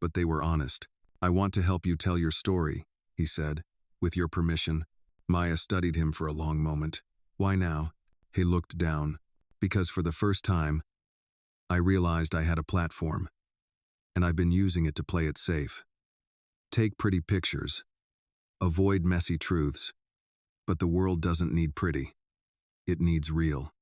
But they were honest. "I want to help you tell your story," he said, "with your permission." Maya studied him for a long moment. "Why now?" He looked down. "Because for the first time, I realized I had a platform. And I've been using it to play it safe. Take pretty pictures. Avoid messy truths. But the world doesn't need pretty. It needs real."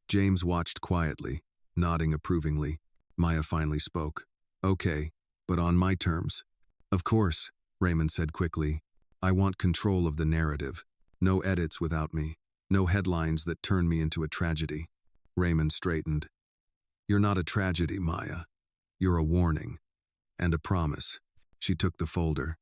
James watched quietly, nodding approvingly. Maya finally spoke. "Okay, but on my terms." "Of course," Raymond said quickly. "I want control of the narrative. No edits without me. No headlines that turn me into a tragedy." Raymond straightened. "You're not a tragedy, Maya. You're a warning. And a promise." She took the folder.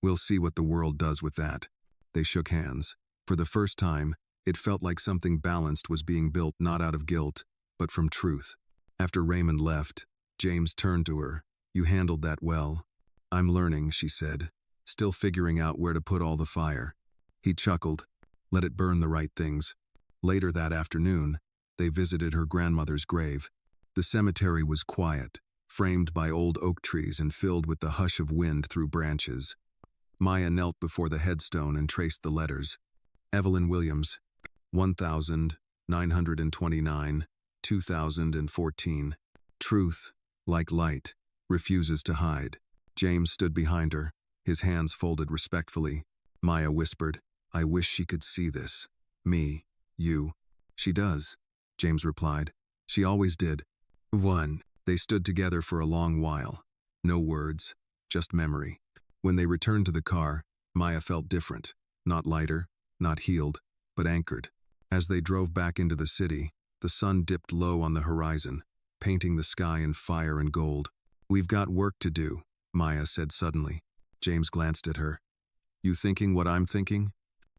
"We'll see what the world does with that." They shook hands. For the first time, it felt like something balanced was being built not out of guilt, but from truth. After Raymond left, James turned to her. "You handled that well." "I'm learning," she said, "still figuring out where to put all the fire." He chuckled. "Let it burn the right things." Later that afternoon, they visited her grandmother's grave. The cemetery was quiet, framed by old oak trees and filled with the hush of wind through branches. Maya knelt before the headstone and traced the letters. Evelyn Williams, 1929, 2014. Truth, like light, refuses to hide. James stood behind her, his hands folded respectfully. Maya whispered, "I wish she could see this. Me, you." "She does," James replied. "She always did." They stood together for a long while. No words, just memory. When they returned to the car, Maya felt different. Not lighter, not healed, but anchored. As they drove back into the city, the sun dipped low on the horizon, painting the sky in fire and gold. "We've got work to do," Maya said suddenly. James glanced at her. "You thinking what I'm thinking?"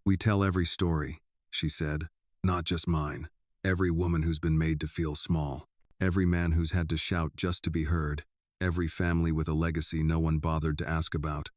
"We tell every story," she said. "Not just mine. Every woman who's been made to feel small. Every man who's had to shout just to be heard. Every family with a legacy no one bothered to ask about."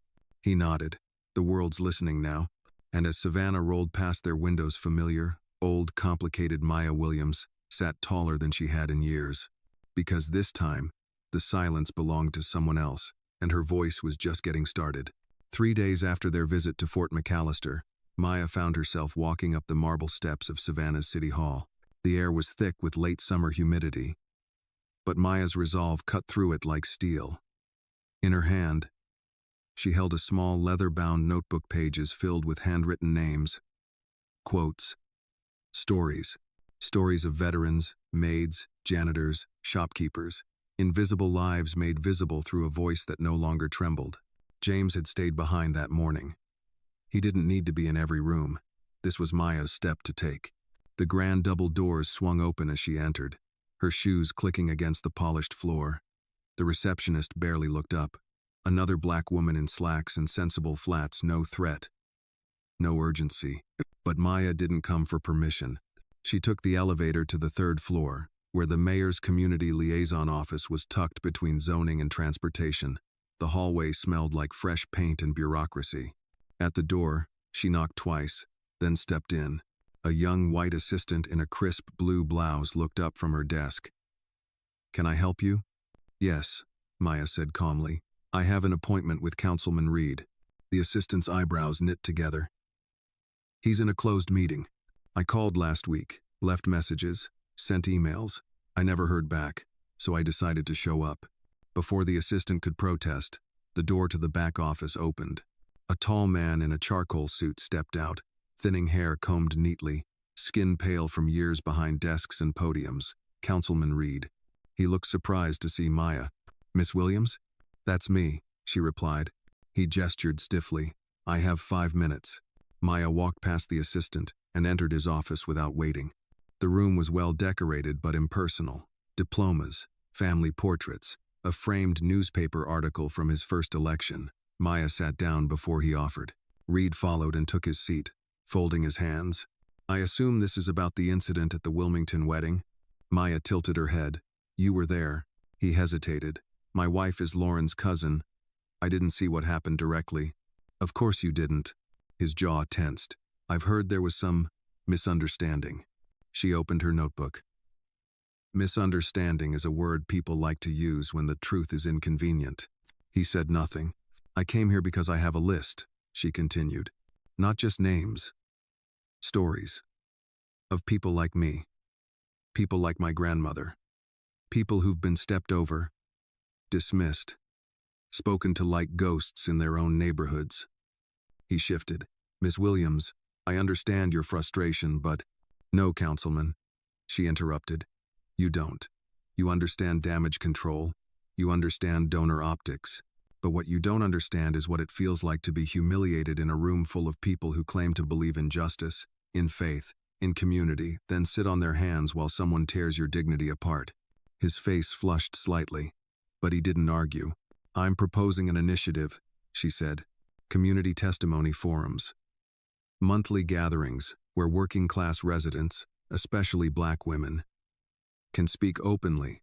He nodded. "The world's listening now." And as Savannah rolled past their windows, familiar, old, complicated Maya Williams sat taller than she had in years. Because this time, the silence belonged to someone else, and her voice was just getting started. 3 days after their visit to Fort McAllister, Maya found herself walking up the marble steps of Savannah's City Hall. The air was thick with late summer humidity, but Maya's resolve cut through it like steel. In her hand, she held a small leather-bound notebook, pages filled with handwritten names. Quotes. Stories. Stories of veterans, maids, janitors, shopkeepers. Invisible lives made visible through a voice that no longer trembled. James had stayed behind that morning. He didn't need to be in every room. This was Maya's step to take. The grand double doors swung open as she entered, her shoes clicking against the polished floor. The receptionist barely looked up. Another black woman in slacks and sensible flats, no threat, no urgency. But Maya didn't come for permission. She took the elevator to the 3rd floor, where the mayor's community liaison office was tucked between zoning and transportation. The hallway smelled like fresh paint and bureaucracy. At the door, she knocked twice, then stepped in. A young white assistant in a crisp blue blouse looked up from her desk. "Can I help you?" "Yes," Maya said calmly. "I have an appointment with Councilman Reed." The assistant's eyebrows knit together. "He's in a closed meeting. I called last week, left messages, sent emails. I never heard back, so I decided to show up." Before the assistant could protest, the door to the back office opened. A tall man in a charcoal suit stepped out, thinning hair combed neatly, skin pale from years behind desks and podiums. Councilman Reed. He looked surprised to see Maya. "Miss Williams?" "That's me," she replied. He gestured stiffly. "I have 5 minutes." Maya walked past the assistant and entered his office without waiting. The room was well decorated but impersonal. Diplomas, family portraits, a framed newspaper article from his first election. Maya sat down before he offered. Reed followed and took his seat, folding his hands. I assume this is about the incident at the Wilmington wedding? Maya tilted her head. You were there. He hesitated. My wife is Lauren's cousin. I didn't see what happened directly. Of course you didn't. His jaw tensed. I've heard there was some misunderstanding. She opened her notebook. Misunderstanding is a word people like to use when the truth is inconvenient. He said nothing. I came here because I have a list, she continued. Not just names. Stories. Of people like me. People like my grandmother. People who've been stepped over, dismissed, spoken to like ghosts in their own neighborhoods. He shifted. Miss Williams, I understand your frustration, but… No, Councilman, she interrupted. You don't. You understand damage control. You understand donor optics. But what you don't understand is what it feels like to be humiliated in a room full of people who claim to believe in justice, in faith, in community, then sit on their hands while someone tears your dignity apart. His face flushed slightly, but he didn't argue. I'm proposing an initiative, she said. Community testimony forums. Monthly gatherings where working-class residents, especially Black women, can speak openly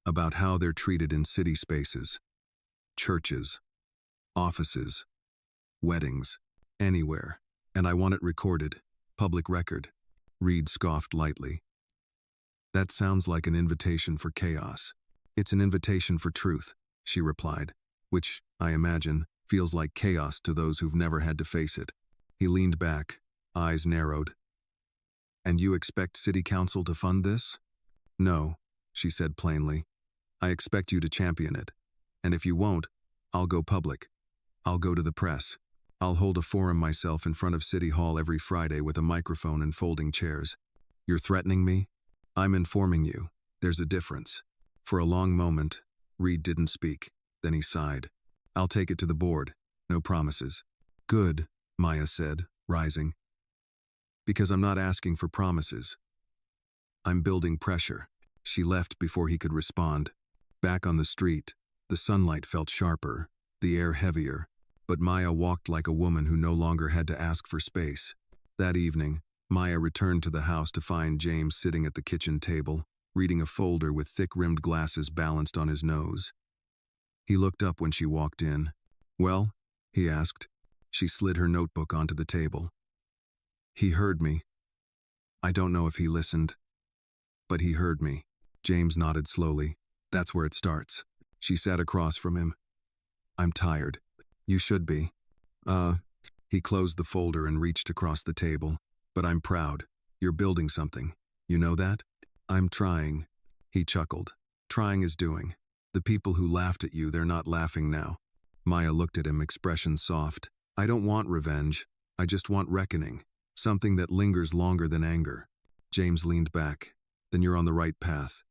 about how they're treated in city spaces, churches, offices, weddings, anywhere. And I want it recorded, public record. Reed scoffed lightly. That sounds like an invitation for chaos. It's an invitation for truth, she replied, which, I imagine, feels like chaos to those who've never had to face it. He leaned back, eyes narrowed. And you expect City Council to fund this? No, she said plainly. I expect you to champion it. And if you won't, I'll go public. I'll go to the press. I'll hold a forum myself in front of City Hall every Friday with a microphone and folding chairs. You're threatening me? I'm informing you. There's a difference. For a long moment, Reed didn't speak. Then he sighed. I'll take it to the board. No promises. Good, Maya said, rising. Because I'm not asking for promises. I'm building pressure. She left before he could respond. Back on the street, the sunlight felt sharper, the air heavier, but Maya walked like a woman who no longer had to ask for space. That evening, Maya returned to the house to find James sitting at the kitchen table, reading a folder with thick-rimmed glasses balanced on his nose. He looked up when she walked in. Well? He asked. She slid her notebook onto the table. He heard me. I don't know if he listened, but he heard me. James nodded slowly. That's where it starts. She sat across from him. I'm tired. You should be. He closed the folder and reached across the table. But I'm proud. You're building something. You know that? I'm trying. He chuckled. Trying is doing. The people who laughed at you, they're not laughing now. Maya looked at him, expression soft. I don't want revenge. I just want reckoning. Something that lingers longer than anger. James leaned back. Then you're on the right path.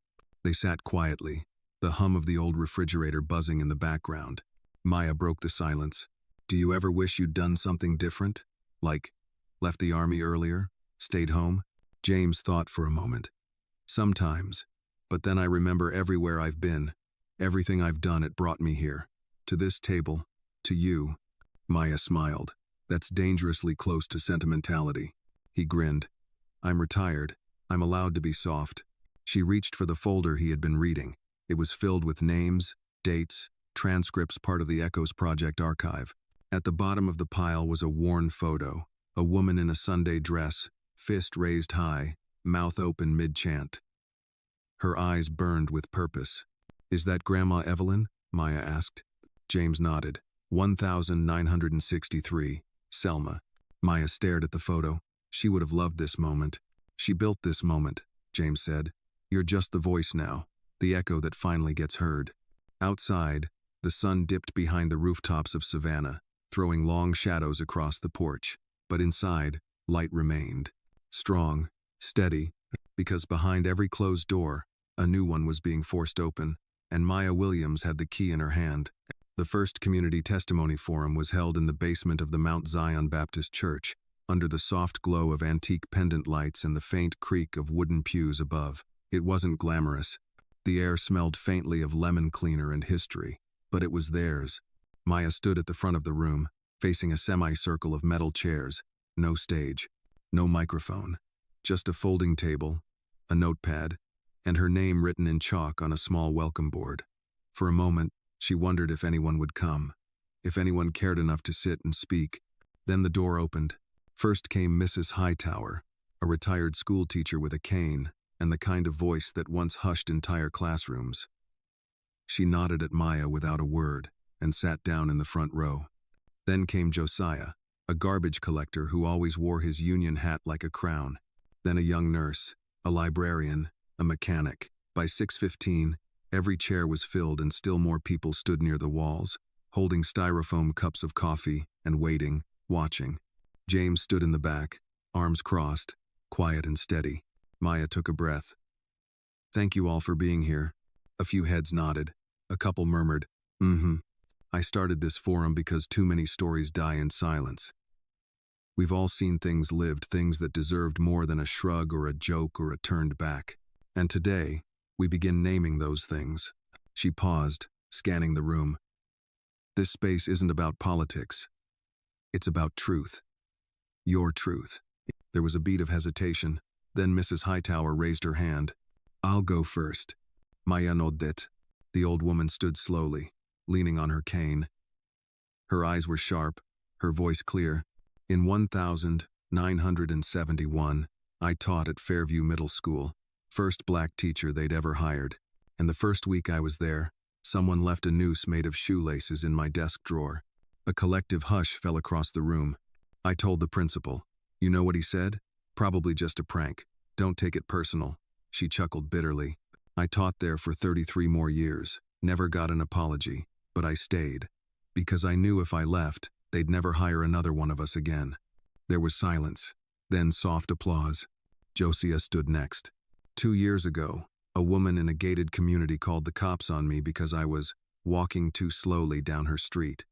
They sat quietly, the hum of the old refrigerator buzzing in the background. Maya broke the silence. Do you ever wish you'd done something different? Like, left the army earlier? Stayed home? James thought for a moment. Sometimes. But then I remember everywhere I've been. Everything I've done, it brought me here. To this table. To you. Maya smiled. That's dangerously close to sentimentality. He grinned. I'm retired. I'm allowed to be soft. She reached for the folder he had been reading. It was filled with names, dates, transcripts, part of the Echoes Project archive. At the bottom of the pile was a worn photo, a woman in a Sunday dress, fist raised high, mouth open mid-chant. Her eyes burned with purpose. Is that Grandma Evelyn? Maya asked. James nodded. 1963, Selma. Maya stared at the photo. She would have loved this moment. She built this moment, James said. You're just the voice now, the echo that finally gets heard. Outside, the sun dipped behind the rooftops of Savannah, throwing long shadows across the porch. But inside, light remained. Strong, steady, because behind every closed door, a new one was being forced open, and Maya Williams had the key in her hand. The first community testimony forum was held in the basement of the Mount Zion Baptist Church, under the soft glow of antique pendant lights and the faint creak of wooden pews above. It wasn't glamorous. The air smelled faintly of lemon cleaner and history, but it was theirs. Maya stood at the front of the room, facing a semicircle of metal chairs. No stage, no microphone, just a folding table, a notepad, and her name written in chalk on a small welcome board. For a moment, she wondered if anyone would come, if anyone cared enough to sit and speak. Then the door opened. First came Mrs. Hightower, a retired schoolteacher with a cane and the kind of voice that once hushed entire classrooms. She nodded at Maya without a word and sat down in the front row. Then came Josiah, a garbage collector who always wore his union hat like a crown. Then a young nurse, a librarian, a mechanic. By 6:15, every chair was filled and still more people stood near the walls, holding styrofoam cups of coffee and waiting, watching. James stood in the back, arms crossed, quiet and steady. Maya took a breath. "Thank you all for being here." A few heads nodded. A couple murmured, "Mm-hmm. I started this forum because too many stories die in silence." We've all seen things lived, things that deserved more than a shrug or a joke or a turned back. And today, we begin naming those things. She paused, scanning the room. This space isn't about politics. It's about truth. Your truth. There was a beat of hesitation. Then Mrs. Hightower raised her hand. "I'll go first." Maya nodded. The old woman stood slowly, leaning on her cane. Her eyes were sharp, her voice clear. "In 1971, I taught at Fairview Middle School, first black teacher they'd ever hired. And the first week I was there, someone left a noose made of shoelaces in my desk drawer. A collective hush fell across the room. I told the principal. You know what he said? Probably just a prank. Don't take it personal." She chuckled bitterly. "I taught there for 33 more years, never got an apology, but I stayed. Because I knew if I left, they'd never hire another one of us again." There was silence, then soft applause. Josiah stood next. 2 years ago, a woman in a gated community called the cops on me because I was walking too slowly down her street.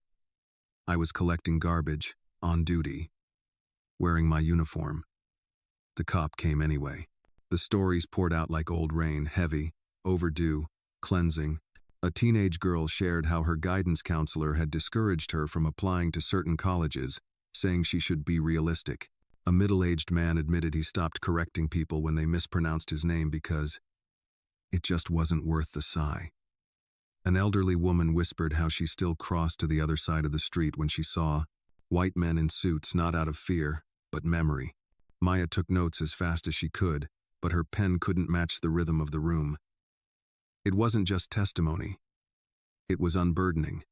I was collecting garbage, on duty, wearing my uniform. The cop came anyway. The stories poured out like old rain, heavy, overdue, cleansing. A teenage girl shared how her guidance counselor had discouraged her from applying to certain colleges, saying she should be realistic. A middle-aged man admitted he stopped correcting people when they mispronounced his name because it just wasn't worth the sigh. An elderly woman whispered how she still crossed to the other side of the street when she saw white men in suits, not out of fear, but memory. Maya took notes as fast as she could, but her pen couldn't match the rhythm of the room. It wasn't just testimony. It was unburdening.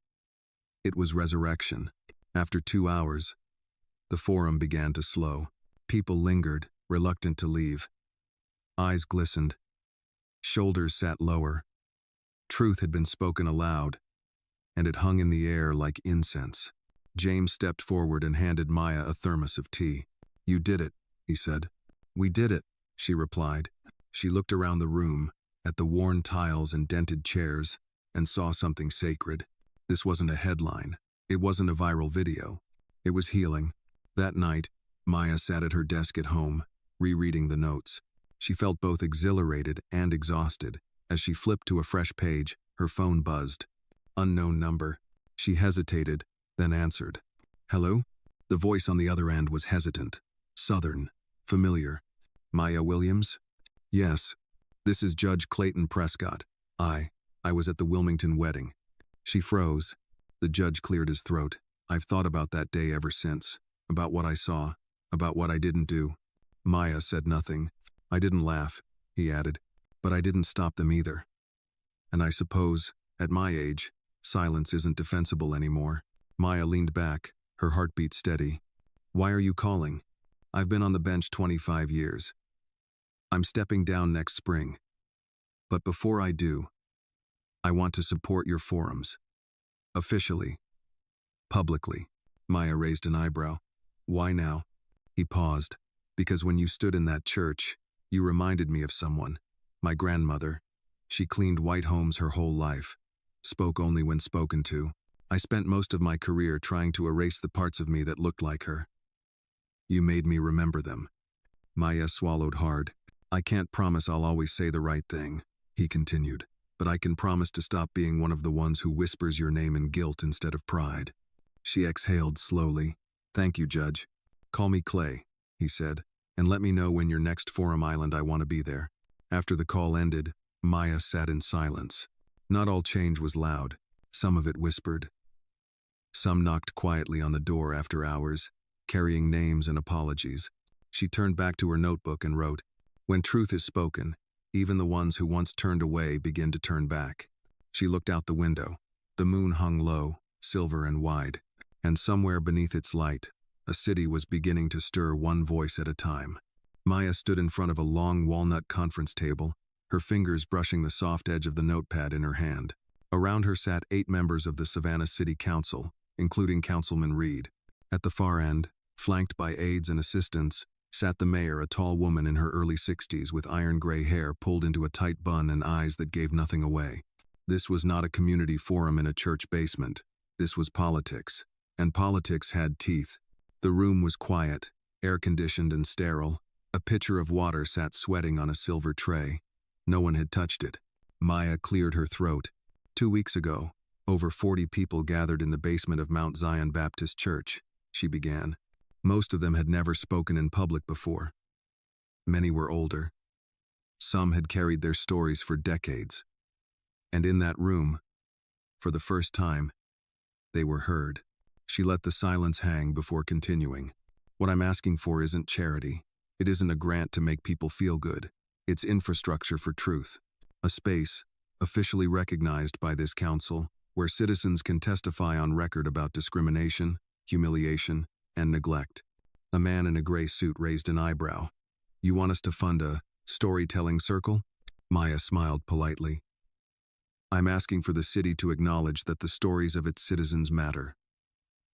It was resurrection. After 2 hours, the forum began to slow. People lingered, reluctant to leave. Eyes glistened. Shoulders sat lower. Truth had been spoken aloud, and it hung in the air like incense. James stepped forward and handed Maya a thermos of tea. "You did it," he said. "We did it," she replied. She looked around the room, at the worn tiles and dented chairs, and saw something sacred. This wasn't a headline. It wasn't a viral video. It was healing. That night, Maya sat at her desk at home, rereading the notes. She felt both exhilarated and exhausted. As she flipped to a fresh page, her phone buzzed. Unknown number. She hesitated, then answered. "Hello?" The voice on the other end was hesitant. Southern. Familiar. "Maya Williams?" "Yes. This is Judge Clayton Prescott. I was at the Wilmington wedding." She froze. The judge cleared his throat. "I've thought about that day ever since. About what I saw. About what I didn't do." Maya said nothing. "I didn't laugh," he added. "But I didn't stop them either. And I suppose, at my age, silence isn't defensible anymore." Maya leaned back, her heartbeat steady. "Why are you calling?" "I've been on the bench 25 years. I'm stepping down next spring. But before I do, I want to support your forums. Officially. Publicly." Maya raised an eyebrow. "Why now?" He paused. "Because when you stood in that church, you reminded me of someone. My grandmother. She cleaned white homes her whole life. Spoke only when spoken to. I spent most of my career trying to erase the parts of me that looked like her. You made me remember them." Maya swallowed hard. "I can't promise I'll always say the right thing," he continued. but I can promise to stop being one of the ones who whispers your name in guilt instead of pride." She exhaled slowly. "Thank you, Judge. Call me Clay," he said, "and let me know when your next Forum Island. I want to be there." After the call ended, Maya sat in silence. Not all change was loud. Some of it whispered. Some knocked quietly on the door after hours, carrying names and apologies. She turned back to her notebook and wrote, "When truth is spoken, even the ones who once turned away begin to turn back." She looked out the window. The moon hung low, silver and wide, and somewhere beneath its light, a city was beginning to stir one voice at a time. Maya stood in front of a long walnut conference table, her fingers brushing the soft edge of the notepad in her hand. Around her sat 8 members of the Savannah City Council, including Councilman Reed. At the far end, flanked by aides and assistants, sat the mayor, a tall woman in her early 60s with iron-gray hair pulled into a tight bun and eyes that gave nothing away. This was not a community forum in a church basement. This was politics, and politics had teeth. The room was quiet, air-conditioned and sterile. A pitcher of water sat sweating on a silver tray. No one had touched it. Maya cleared her throat. 2 weeks ago, over 40 people gathered in the basement of Mount Zion Baptist Church, she began. Most of them had never spoken in public before. Many were older. Some had carried their stories for decades. And in that room, for the first time, they were heard. She let the silence hang before continuing. "What I'm asking for isn't charity. It isn't a grant to make people feel good. It's infrastructure for truth. A space, officially recognized by this council, where citizens can testify on record about discrimination, humiliation, and neglect." A man in a gray suit raised an eyebrow. "You want us to fund a storytelling circle?" Maya smiled politely. "I'm asking for the city to acknowledge that the stories of its citizens matter.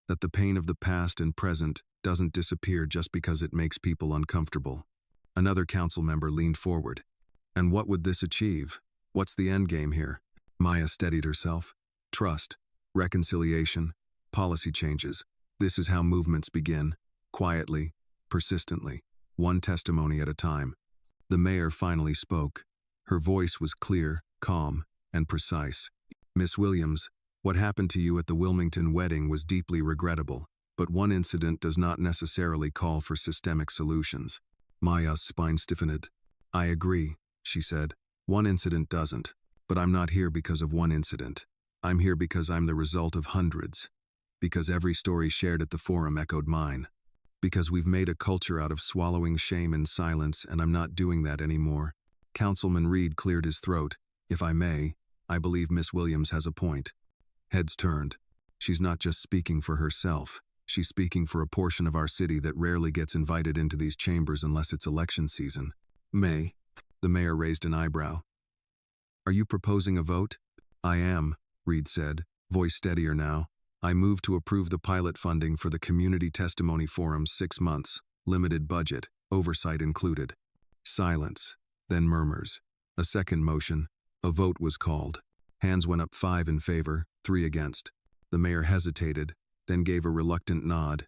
That the pain of the past and present doesn't disappear just because it makes people uncomfortable." Another council member leaned forward. "And what would this achieve? What's the end game here?" Maya steadied herself. "Trust, reconciliation, policy changes. This is how movements begin. Quietly, persistently, one testimony at a time." The mayor finally spoke. Her voice was clear, calm, and precise. "Miss Williams, what happened to you at the Wilmington wedding was deeply regrettable, but one incident does not necessarily call for systemic solutions." Maya's spine stiffened. "I agree," she said. "One incident doesn't. But I'm not here because of one incident. I'm here because I'm the result of hundreds. Because every story shared at the forum echoed mine. Because we've made a culture out of swallowing shame in silence, and I'm not doing that anymore." Councilman Reed cleared his throat. "If I may, I believe Miss Williams has a point." Heads turned. She's not just speaking for herself. She's speaking for a portion of our city that rarely gets invited into these chambers unless it's election season. "May?" The mayor raised an eyebrow. "Are you proposing a vote?" "I am," Reed said, voice steadier now. "I move to approve the pilot funding for the Community Testimony Forum's 6 months, limited budget, oversight included." Silence, then murmurs. A second motion. A vote was called. Hands went up, 5 in favor, 3 against. The mayor hesitated, then gave a reluctant nod.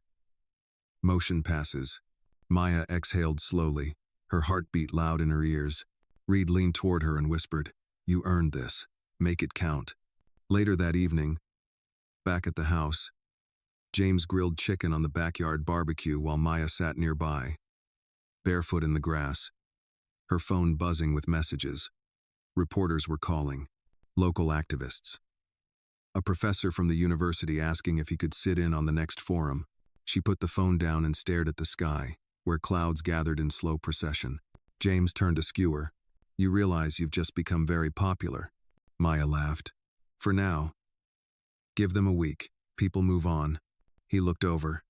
Motion passes. Maya exhaled slowly, her heart beat loud in her ears. Reed leaned toward her and whispered, "You earned this. Make it count." Later that evening, back at the house, James grilled chicken on the backyard barbecue while Maya sat nearby, barefoot in the grass, her phone buzzing with messages. Reporters were calling. Local activists. A professor from the university asking if he could sit in on the next forum. She put the phone down and stared at the sky, where clouds gathered in slow procession. James turned to skewer. "You realize you've just become very popular." Maya laughed. "For now. Give them a week. People move on." He looked over.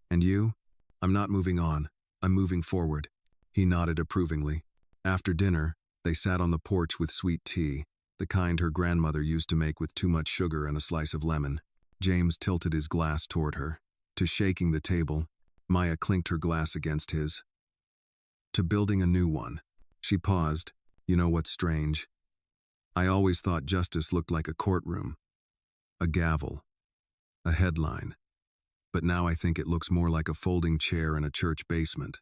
"And you?" "I'm not moving on. I'm moving forward." He nodded approvingly. After dinner, they sat on the porch with sweet tea, the kind her grandmother used to make with too much sugar and a slice of lemon. James tilted his glass toward her. To shaking the table, Maya clinked her glass against his. "To building a new one." She paused. "You know what's strange? I always thought justice looked like a courtroom. A gavel. A headline. But now I think it looks more like a folding chair in a church basement.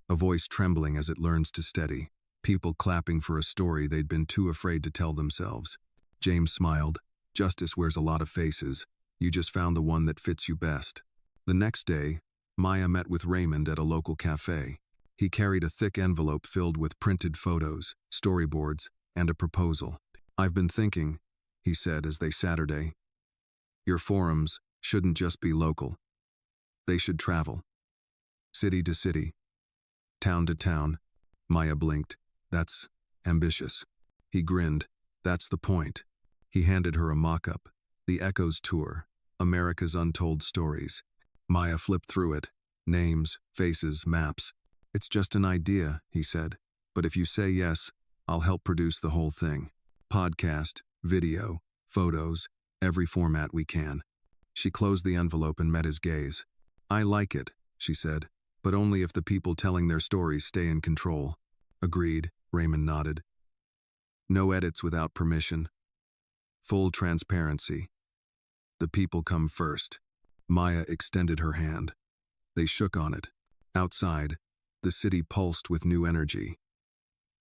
A voice trembling as it learns to steady. people clapping for a story they'd been too afraid to tell themselves. James smiled. Justice wears a lot of faces. You just found the one that fits you best. The next day, Maya met with Raymond at a local cafe. He carried a thick envelope filled with printed photos, storyboards, and a proposal. I've been thinking, he said as they Saturday. Your forums shouldn't just be local. They should travel. City to city. Town to town. Maya blinked. That's ambitious. He grinned. That's the point. He handed her a mock-up. The Echoes Tour. America's Untold Stories. Maya flipped through it. Names, faces, maps. It's just an idea, he said. But if you say yes, I'll help produce the whole thing. Podcast, video, photos, every format we can. She closed the envelope and met his gaze. I like it, she said, but only if the people telling their stories stay in control. Agreed, Raymond nodded. No edits without permission. Full transparency. The people come first. Maya extended her hand. They shook on it. Outside, the city pulsed with new energy.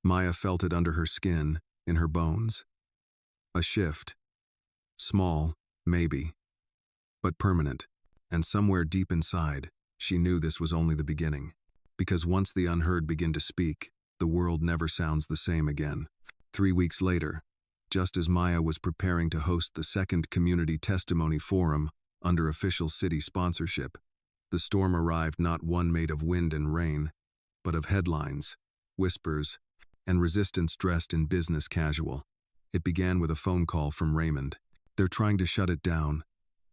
Maya felt it under her skin, in her bones. A shift. Small, maybe, but permanent. And somewhere deep inside, she knew this was only the beginning. Because once the unheard begin to speak, the world never sounds the same again. 3 weeks later, just as Maya was preparing to host the second Community Testimony Forum under official city sponsorship, the storm arrived, not one made of wind and rain, but of headlines, whispers, and resistance dressed in business casual. It began with a phone call from Raymond. They're trying to shut it down,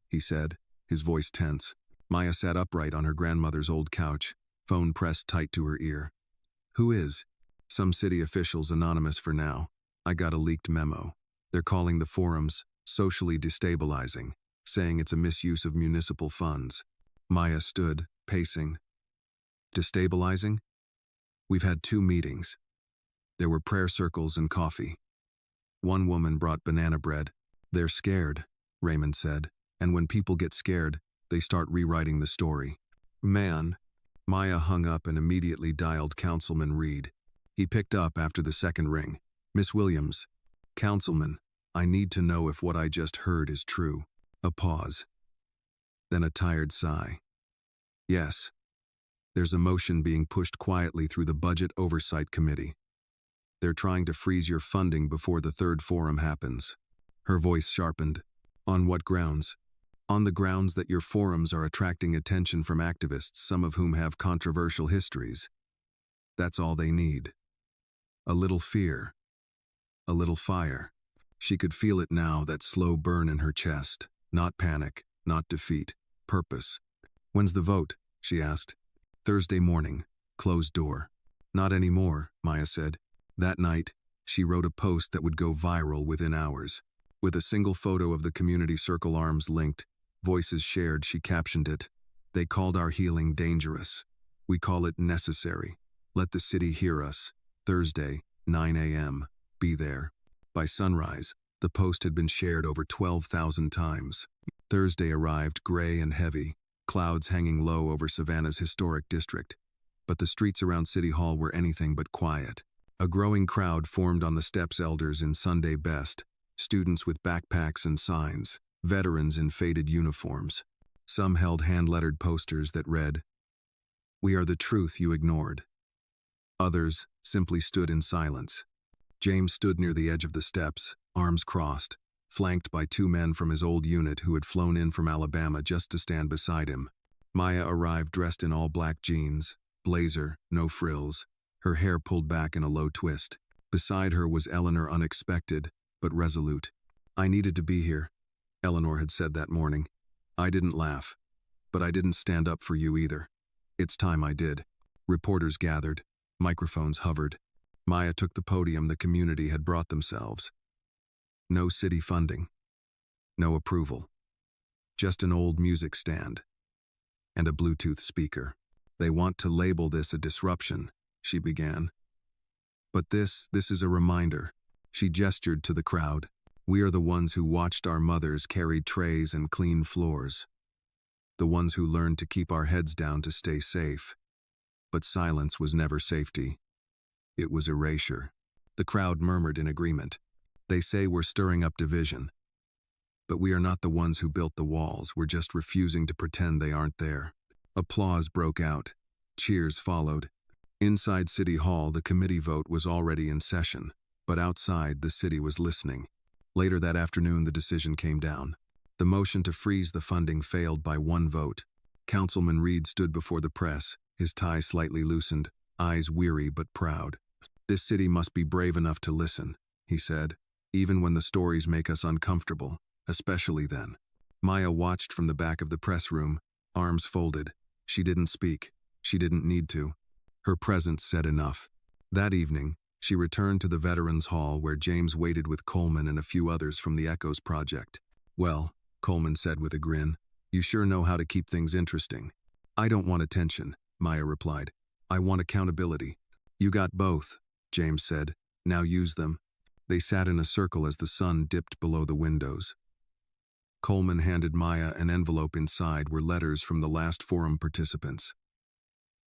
he said, his voice tense. Maya sat upright on her grandmother's old couch, phone pressed tight to her ear. Who is? Some city officials, anonymous for now. I got a leaked memo. They're calling the forums socially destabilizing, saying it's a misuse of municipal funds. Maya stood, pacing. Destabilizing? We've had 2 meetings. There were prayer circles and coffee. One woman brought banana bread. They're scared, Raymond said, and when people get scared, they start rewriting the story. Man. Maya hung up and immediately dialed Councilman Reed. He picked up after the second ring. Miss Williams. Councilman, I need to know if what I just heard is true. A pause. Then a tired sigh. Yes. There's a motion being pushed quietly through the Budget Oversight Committee. They're trying to freeze your funding before the 3rd forum happens. Her voice sharpened. On what grounds? On the grounds that your forums are attracting attention from activists, some of whom have controversial histories. That's all they need. A little fear. A little fire. She could feel it now, that slow burn in her chest. Not panic, not defeat. Purpose. When's the vote? She asked. Thursday morning. Closed door. Not anymore, Maya said. That night, she wrote a post that would go viral within hours. With a single photo of the community circle arms linked, voices shared, she captioned it. They called our healing dangerous. We call it necessary. Let the city hear us. Thursday, 9 a.m. Be there. By sunrise, the post had been shared over 12,000 times. Thursday arrived gray and heavy, clouds hanging low over Savannah's historic district. But the streets around City Hall were anything but quiet. A growing crowd formed on the steps, elders in Sunday best, students with backpacks and signs, veterans in faded uniforms. Some held hand-lettered posters that read, "We are the truth you ignored." Others simply stood in silence. James stood near the edge of the steps, arms crossed, flanked by 2 men from his old unit who had flown in from Alabama just to stand beside him. Maya arrived dressed in all black jeans, blazer, no frills, her hair pulled back in a low twist. Beside her was Eleanor, unexpected, but resolute. I needed to be here, Eleanor had said that morning. I didn't laugh, but I didn't stand up for you either. It's time I did. Reporters gathered, microphones hovered. Maya took the podium the community had brought themselves. No city funding. No approval. Just an old music stand. And a Bluetooth speaker. They want to label this a disruption, she began. But this is a reminder. She gestured to the crowd. We are the ones who watched our mothers carry trays and clean floors. The ones who learned to keep our heads down to stay safe. But silence was never safety. It was erasure. The crowd murmured in agreement. They say we're stirring up division. But we are not the ones who built the walls, we're just refusing to pretend they aren't there. Applause broke out. Cheers followed. Inside City Hall, the committee vote was already in session, but outside, the city was listening. Later that afternoon, the decision came down. The motion to freeze the funding failed by one vote. Councilman Reed stood before the press, his tie slightly loosened, eyes weary but proud. "This city must be brave enough to listen," he said, "even when the stories make us uncomfortable, especially then." Maya watched from the back of the press room, arms folded. She didn't speak. She didn't need to. Her presence said enough. That evening, she returned to the Veterans Hall where James waited with Coleman and a few others from the Echoes Project. "Well," Coleman said with a grin, "you sure know how to keep things interesting." "I don't want attention," Maya replied. "I want accountability." "You got both," James said. "Now use them." They sat in a circle as the sun dipped below the windows. Coleman handed Maya an envelope. Inside were letters from the last forum participants.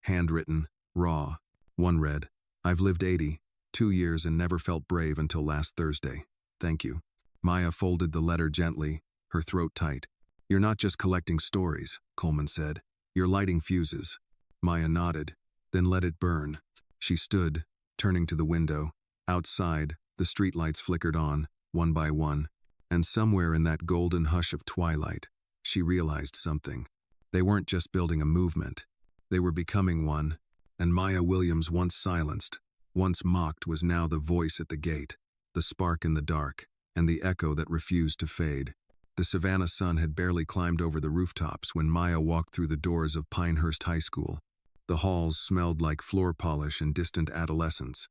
Handwritten, raw. One read, "I've lived 82 years and never felt brave until last Thursday. Thank you." Maya folded the letter gently, her throat tight. "You're not just collecting stories," Coleman said. "You're lighting fuses." Maya nodded, then let it burn. She stood, turning to the window. Outside, the streetlights flickered on, one by one, and somewhere in that golden hush of twilight, she realized something. They weren't just building a movement. They were becoming one, and Maya Williams, once silenced, once mocked, was now the voice at the gate, the spark in the dark, and the echo that refused to fade. The Savannah sun had barely climbed over the rooftops when Maya walked through the doors of Pinehurst High School. The halls smelled like floor polish and distant adolescence,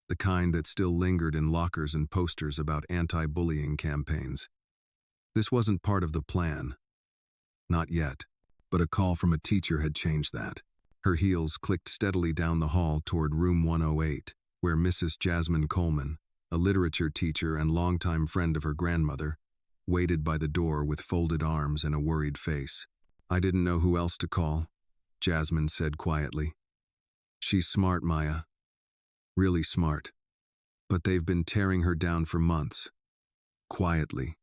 the kind that still lingered in lockers and posters about anti-bullying campaigns. This wasn't part of the plan. Not yet. But a call from a teacher had changed that. Her heels clicked steadily down the hall toward room 108, where Mrs. Jasmine Coleman, a literature teacher and longtime friend of her grandmother, waited by the door with folded arms and a worried face. "I didn't know who else to call," Jasmine said quietly. "She's smart, Maya. Really smart. But they've been tearing her down for months. Quietly.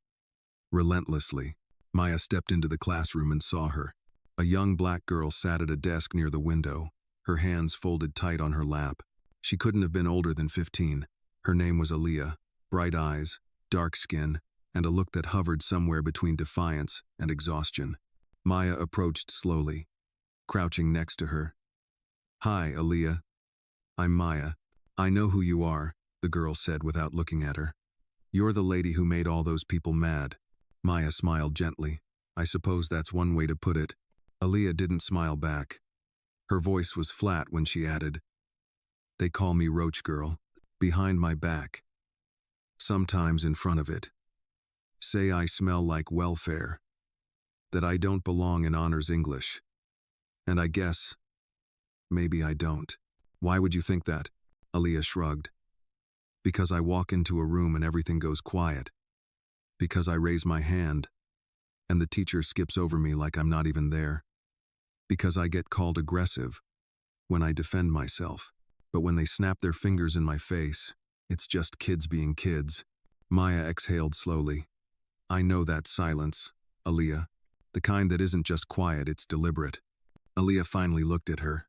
Relentlessly." Maya stepped into the classroom and saw her. A young black girl sat at a desk near the window, her hands folded tight on her lap. She couldn't have been older than 15. Her name was Aaliyah, bright eyes, dark skin, and a look that hovered somewhere between defiance and exhaustion. Maya approached slowly, crouching next to her. "Hi, Aaliyah." "I'm Maya. I know who you are," the girl said without looking at her. "You're the lady who made all those people mad." Maya smiled gently. "I suppose that's one way to put it." Aaliyah didn't smile back. Her voice was flat when she added, "They call me Roach Girl. Behind my back. Sometimes in front of it. Say I smell like welfare. That I don't belong in honors English. And I guess, maybe I don't." "Why would you think that?" Aaliyah shrugged. "Because I walk into a room and everything goes quiet. Because I raise my hand, and the teacher skips over me like I'm not even there. Because I get called aggressive when I defend myself. But when they snap their fingers in my face, it's just kids being kids." Maya exhaled slowly. "I know that silence, Aaliyah. The kind that isn't just quiet, it's deliberate." Aaliyah finally looked at her.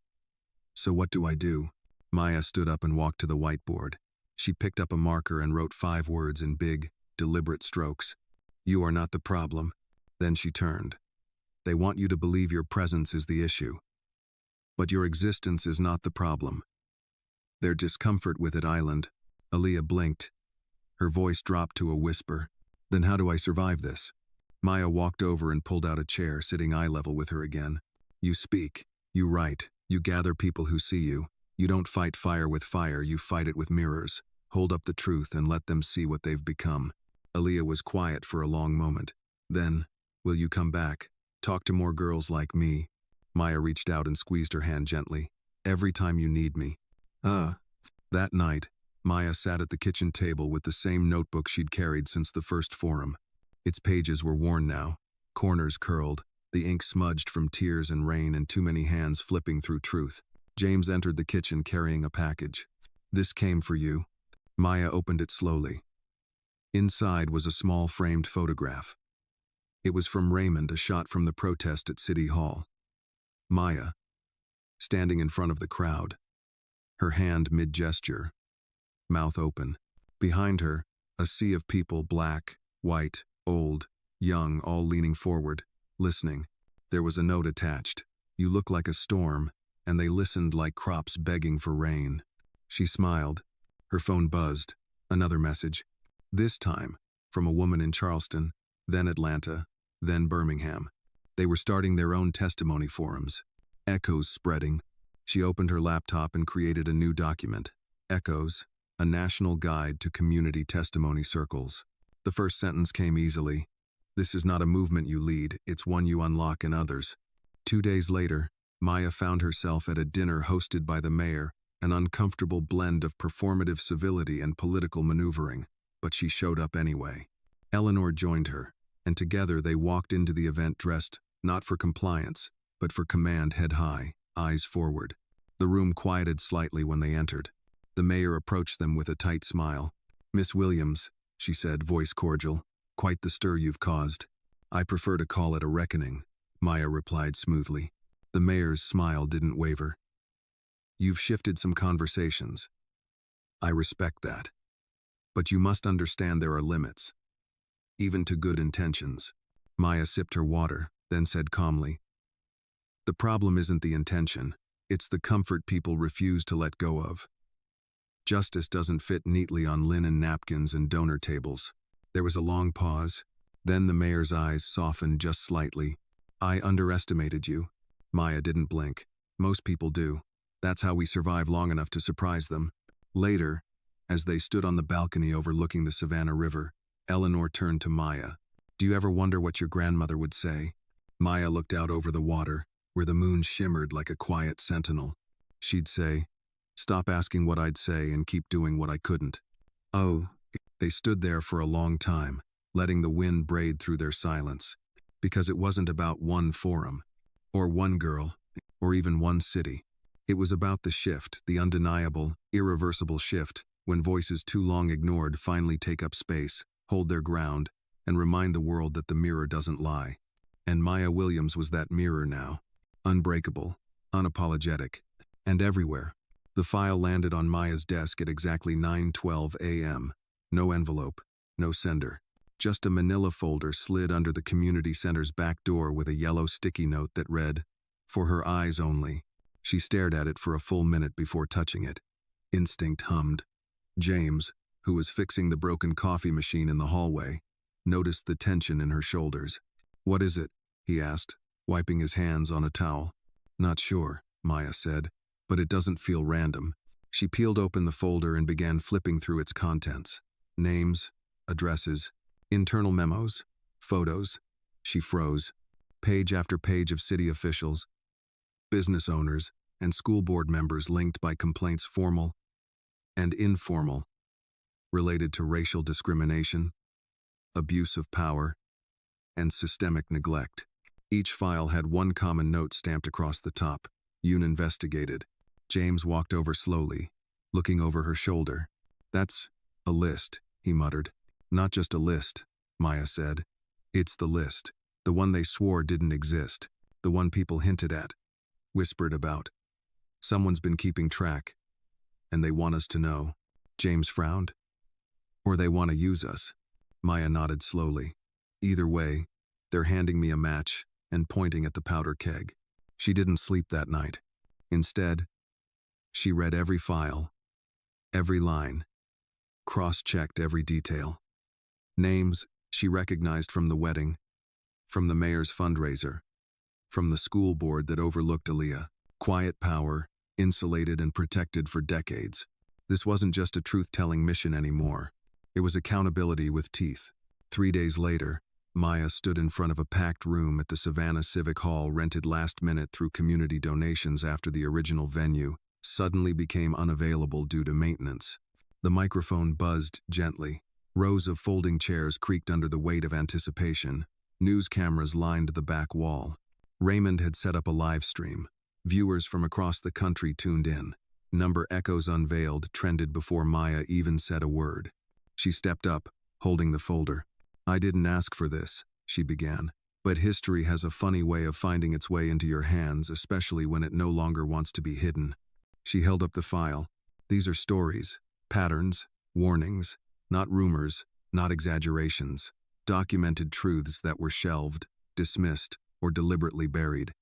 "So what do I do?" Maya stood up and walked to the whiteboard. She picked up a marker and wrote 5 words in big, deliberate strokes. "You are not the problem." Then she turned. "They want you to believe your presence is the issue. But your existence is not the problem. Their discomfort with it island." Aaliyah blinked. Her voice dropped to a whisper. "Then how do I survive this?" Maya walked over and pulled out a chair, sitting eye level with her again. "You speak. You write. You gather people who see you. You don't fight fire with fire, you fight it with mirrors. Hold up the truth and let them see what they've become." Aaliyah was quiet for a long moment. Then, "Will you come back? Talk to more girls like me." Maya reached out and squeezed her hand gently. "Every time you need me." That night, Maya sat at the kitchen table with the same notebook she'd carried since the first forum. Its pages were worn now, corners curled, the ink smudged from tears and rain and too many hands flipping through truth. James entered the kitchen carrying a package. This came for you. Maya opened it slowly. Inside was a small framed photograph. It was from Raymond, a shot from the protest at City Hall. Maya, standing in front of the crowd, her hand mid-gesture, mouth open. Behind her, a sea of people, black, white, old, young, all leaning forward, listening. There was a note attached. You look like a storm, and they listened like crops begging for rain. She smiled. Her phone buzzed. Another message. This time, from a woman in Charleston, then Atlanta, then Birmingham. They were starting their own testimony forums. Echoes spreading. She opened her laptop and created a new document. Echoes, a national guide to community testimony circles. The first sentence came easily. This is not a movement you lead, it's one you unlock in others. 2 days later, Maya found herself at a dinner hosted by the mayor, an uncomfortable blend of performative civility and political maneuvering, but she showed up anyway. Eleanor joined her, and together they walked into the event dressed not for compliance, but for command, head high, eyes forward. The room quieted slightly when they entered. The mayor approached them with a tight smile. "Miss Williams," she said, voice cordial, "quite the stir you've caused." "I prefer to call it a reckoning," Maya replied smoothly. The mayor's smile didn't waver. "You've shifted some conversations. I respect that. But you must understand there are limits, even to good intentions." Maya sipped her water, then said calmly, "The problem isn't the intention, it's the comfort people refuse to let go of. Justice doesn't fit neatly on linen napkins and donor tables." There was a long pause. Then the mayor's eyes softened just slightly. "I underestimated you." Maya didn't blink. Most people do. That's how we survive long enough to surprise them. Later, as they stood on the balcony overlooking the Savannah River, Eleanor turned to Maya. "Do you ever wonder what your grandmother would say?" Maya looked out over the water, where the moon shimmered like a quiet sentinel. "She'd say, 'Stop asking what I'd say and keep doing what I couldn't.'" Oh, they stood there for a long time, letting the wind braid through their silence, because it wasn't about one forum, or one girl, or even one city. It was about the shift, the undeniable, irreversible shift, when voices too long ignored finally take up space, hold their ground, and remind the world that the mirror doesn't lie. And Maya Williams was that mirror now, unbreakable, unapologetic, and everywhere. The file landed on Maya's desk at exactly 9:12 a.m. No envelope, no sender. Just a manila folder slid under the community center's back door with a yellow sticky note that read, "For her eyes only." She stared at it for a full minute before touching it. Instinct hummed. James, who was fixing the broken coffee machine in the hallway, noticed the tension in her shoulders. "What is it?" he asked, wiping his hands on a towel. "Not sure," Maya said, "but it doesn't feel random." She peeled open the folder and began flipping through its contents. Names, addresses, internal memos, photos. She froze. Page after page of city officials, business owners, and school board members linked by complaints, formal and informal, related to racial discrimination, abuse of power, and systemic neglect. Each file had one common note stamped across the top: "Yoon investigated." James walked over slowly, looking over her shoulder. "That's a list," he muttered. "Not just a list," Maya said. "It's the list. The one they swore didn't exist. The one people hinted at, whispered about. Someone's been keeping track, and they want us to know." James frowned. "Or they want to use us." Maya nodded slowly. "Either way, they're handing me a match and pointing at the powder keg." She didn't sleep that night. Instead, she read every file, every line, cross-checked every detail. Names she recognized from the wedding, from the mayor's fundraiser, from the school board that overlooked Aaliyah. Quiet power, insulated and protected for decades. This wasn't just a truth-telling mission anymore. It was accountability with teeth. 3 days later, Maya stood in front of a packed room at the Savannah Civic Hall, rented last minute through community donations after the original venue suddenly became unavailable due to maintenance. The microphone buzzed gently. Rows of folding chairs creaked under the weight of anticipation. News cameras lined the back wall. Raymond had set up a live stream. Viewers from across the country tuned in. Number echoes unveiled trended before Maya even said a word. She stepped up, holding the folder. "I didn't ask for this," she began. "But history has a funny way of finding its way into your hands, especially when it no longer wants to be hidden." She held up the file. "These are stories, patterns, warnings, not rumors, not exaggerations, documented truths that were shelved, dismissed, or deliberately buried.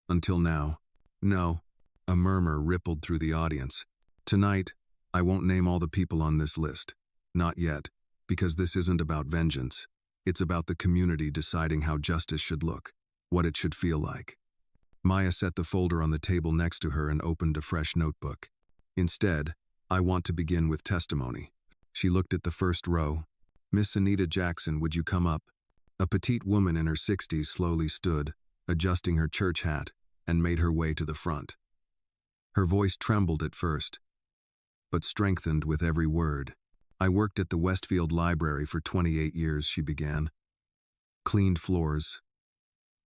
Until now." "No." A murmur rippled through the audience. "Tonight, I won't name all the people on this list. Not yet, because this isn't about vengeance. It's about the community deciding how justice should look, what it should feel like." Maya set the folder on the table next to her and opened a fresh notebook. "Instead, I want to begin with testimony." She looked at the first row. "Miss Anita Jackson, would you come up?" A petite woman in her 60s slowly stood, adjusting her church hat, and made her way to the front. Her voice trembled at first, but strengthened with every word. "I worked at the Westfield Library for 28 years, she began. "Cleaned floors,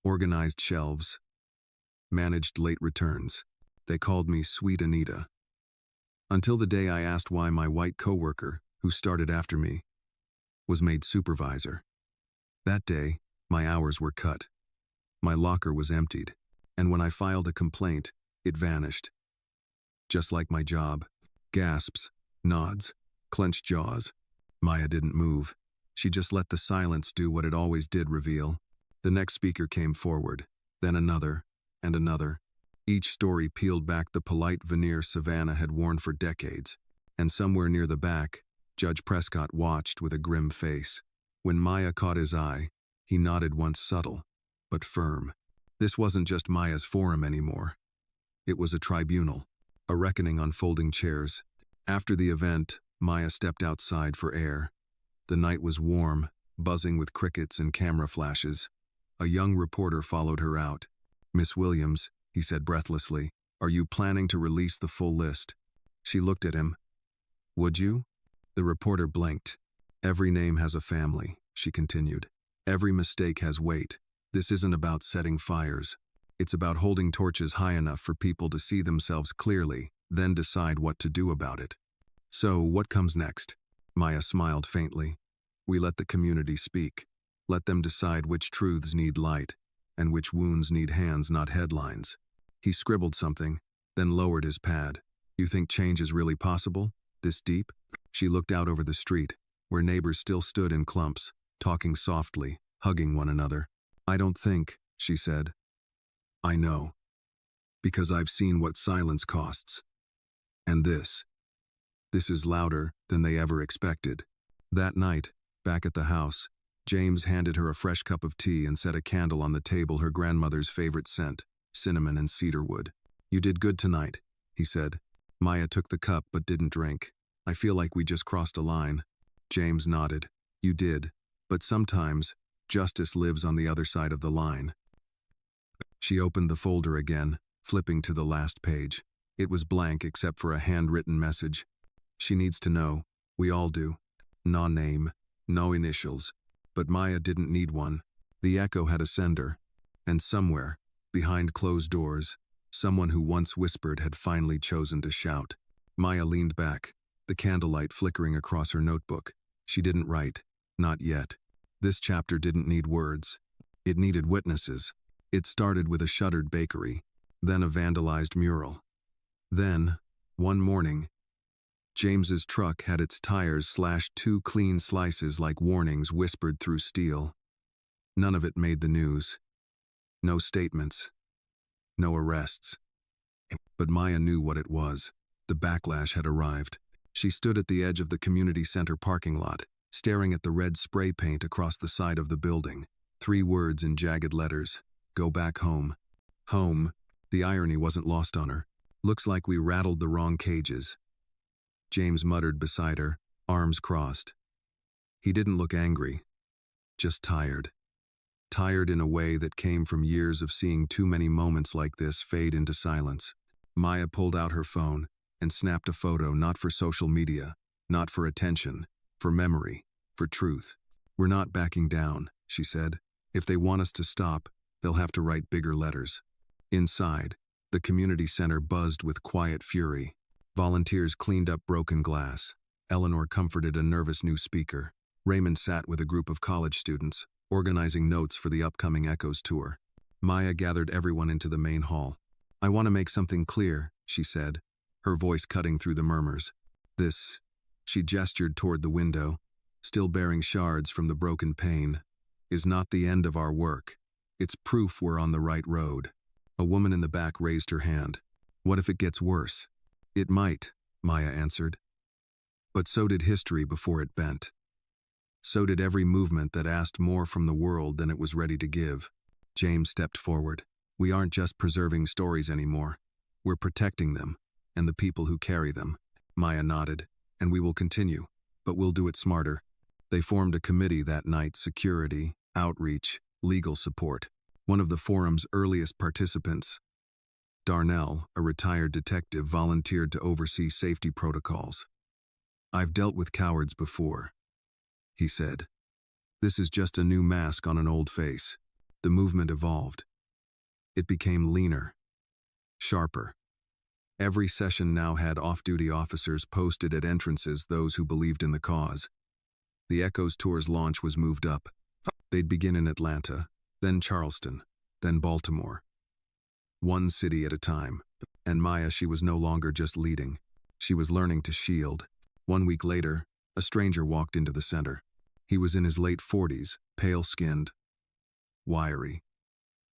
organized shelves, managed late returns. They called me Sweet Anita. Until the day I asked why my white coworker, who started after me, was made supervisor. That day, my hours were cut. My locker was emptied, and when I filed a complaint, it vanished. Just like my job." Gasps, nods, clenched jaws. Maya didn't move. She just let the silence do what it always did reveal. The next speaker came forward, then another, and another. Each story peeled back the polite veneer Savannah had worn for decades, and somewhere near the back, Judge Prescott watched with a grim face. When Maya caught his eye, he nodded once subtle, but firm. This wasn't just Maya's forum anymore. It was a tribunal, a reckoning on folding chairs. After the event, Maya stepped outside for air. The night was warm, buzzing with crickets and camera flashes. A young reporter followed her out. "Miss Williams," he said breathlessly, "are you planning to release the full list?" She looked at him. "Would you?" The reporter blinked. "Every name has a family," she continued. "Every mistake has weight. This isn't about setting fires. It's about holding torches high enough for people to see themselves clearly, then decide what to do about it." "So, what comes next?" Maya smiled faintly. "We let the community speak. Let them decide which truths need light, and which wounds need hands, not headlines." He scribbled something, then lowered his pad. "You think change is really possible? This deep?" She looked out over the street, where neighbors still stood in clumps, talking softly, hugging one another. "I don't think," she said. "I know. Because I've seen what silence costs. And this is louder than they ever expected." That night, back at the house, James handed her a fresh cup of tea and set a candle on the table, her grandmother's favorite scent, cinnamon and cedarwood. "You did good tonight," he said. Maya took the cup but didn't drink. "I feel like we just crossed a line." James nodded. "You did. But sometimes, justice lives on the other side of the line." She opened the folder again, flipping to the last page. It was blank except for a handwritten message. "She needs to know. We all do. No name, no initials." But Maya didn't need one. The echo had a sender. And somewhere, behind closed doors, someone who once whispered had finally chosen to shout. Maya leaned back, the candlelight flickering across her notebook. She didn't write. Not yet. This chapter didn't need words. It needed witnesses. It started with a shuttered bakery, then a vandalized mural. Then, one morning, James's truck had its tires slashed 2 clean slices like warnings whispered through steel. None of it made the news. No statements. No arrests. But Maya knew what it was. The backlash had arrived. She stood at the edge of the community center parking lot, staring at the red spray paint across the side of the building. 3 words in jagged letters. "Go back home." Home. The irony wasn't lost on her. "Looks like we rattled the wrong cages." James muttered beside her, arms crossed. He didn't look angry, just tired. Tired in a way that came from years of seeing too many moments like this fade into silence. Maya pulled out her phone and snapped a photo, not for social media, not for attention, for memory, for truth. "We're not backing down," she said. "If they want us to stop, they'll have to write bigger letters." Inside, The community center buzzed with quiet fury. Volunteers cleaned up broken glass. Eleanor comforted a nervous new speaker. Raymond sat with a group of college students, organizing notes for the upcoming Echoes tour. Maya gathered everyone into the main hall. "I want to make something clear," she said, her voice cutting through the murmurs. "This," she gestured toward the window, still bearing shards from the broken pane, "is not the end of our work. It's proof we're on the right road." A woman in the back raised her hand. "What if it gets worse?" "It might," Maya answered. But so did history before it bent. So did every movement that asked more from the world than it was ready to give. James stepped forward. "We aren't just preserving stories anymore. We're protecting them, and the people who carry them." Maya nodded. "And we will continue, but we'll do it smarter." They formed a committee that night: security, outreach, legal support. One of the forum's earliest participants, Darnell, a retired detective, volunteered to oversee safety protocols. "I've dealt with cowards before," he said. "This is just a new mask on an old face." The movement evolved. It became leaner, sharper. Every session now had off-duty officers posted at entrances, those who believed in the cause. The Echoes tour's launch was moved up. They'd begin in Atlanta, then Charleston, then Baltimore. One city at a time. And Maya, she was no longer just leading. She was learning to shield. 1 week later, a stranger walked into the center. He was in his late 40s, pale-skinned, wiry.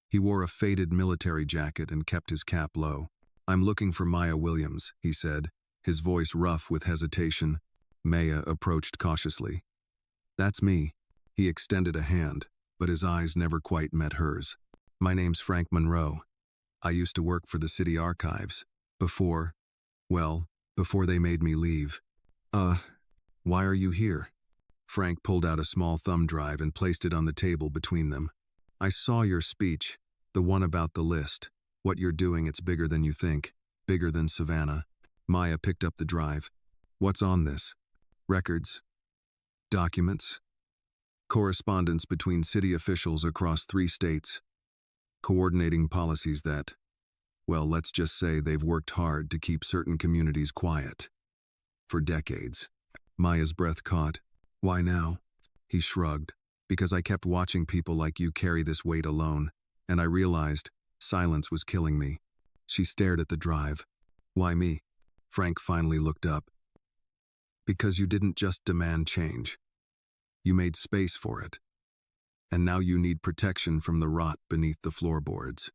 He wore a faded military jacket and kept his cap low. "I'm looking for Maya Williams," he said, his voice rough with hesitation. Maya approached cautiously. "That's me." He extended a hand, but his eyes never quite met hers. "My name's Frank Monroe. I used to work for the city archives. Before they made me leave." Why are you here?" Frank pulled out a small thumb drive and placed it on the table between them. "I saw your speech, the one about the list. What you're doing, it's bigger than you think, bigger than Savannah." Maya picked up the drive. "What's on this?" "Records. Documents. Correspondence between city officials across 3 states. Coordinating policies that, well, let's just say they've worked hard to keep certain communities quiet. For decades." Maya's breath caught. "Why now?" He shrugged. "Because I kept watching people like you carry this weight alone, and I realized silence was killing me." She stared at the drive. "Why me?" Frank finally looked up. "Because you didn't just demand change. You made space for it. And now you need protection from the rot beneath the floorboards."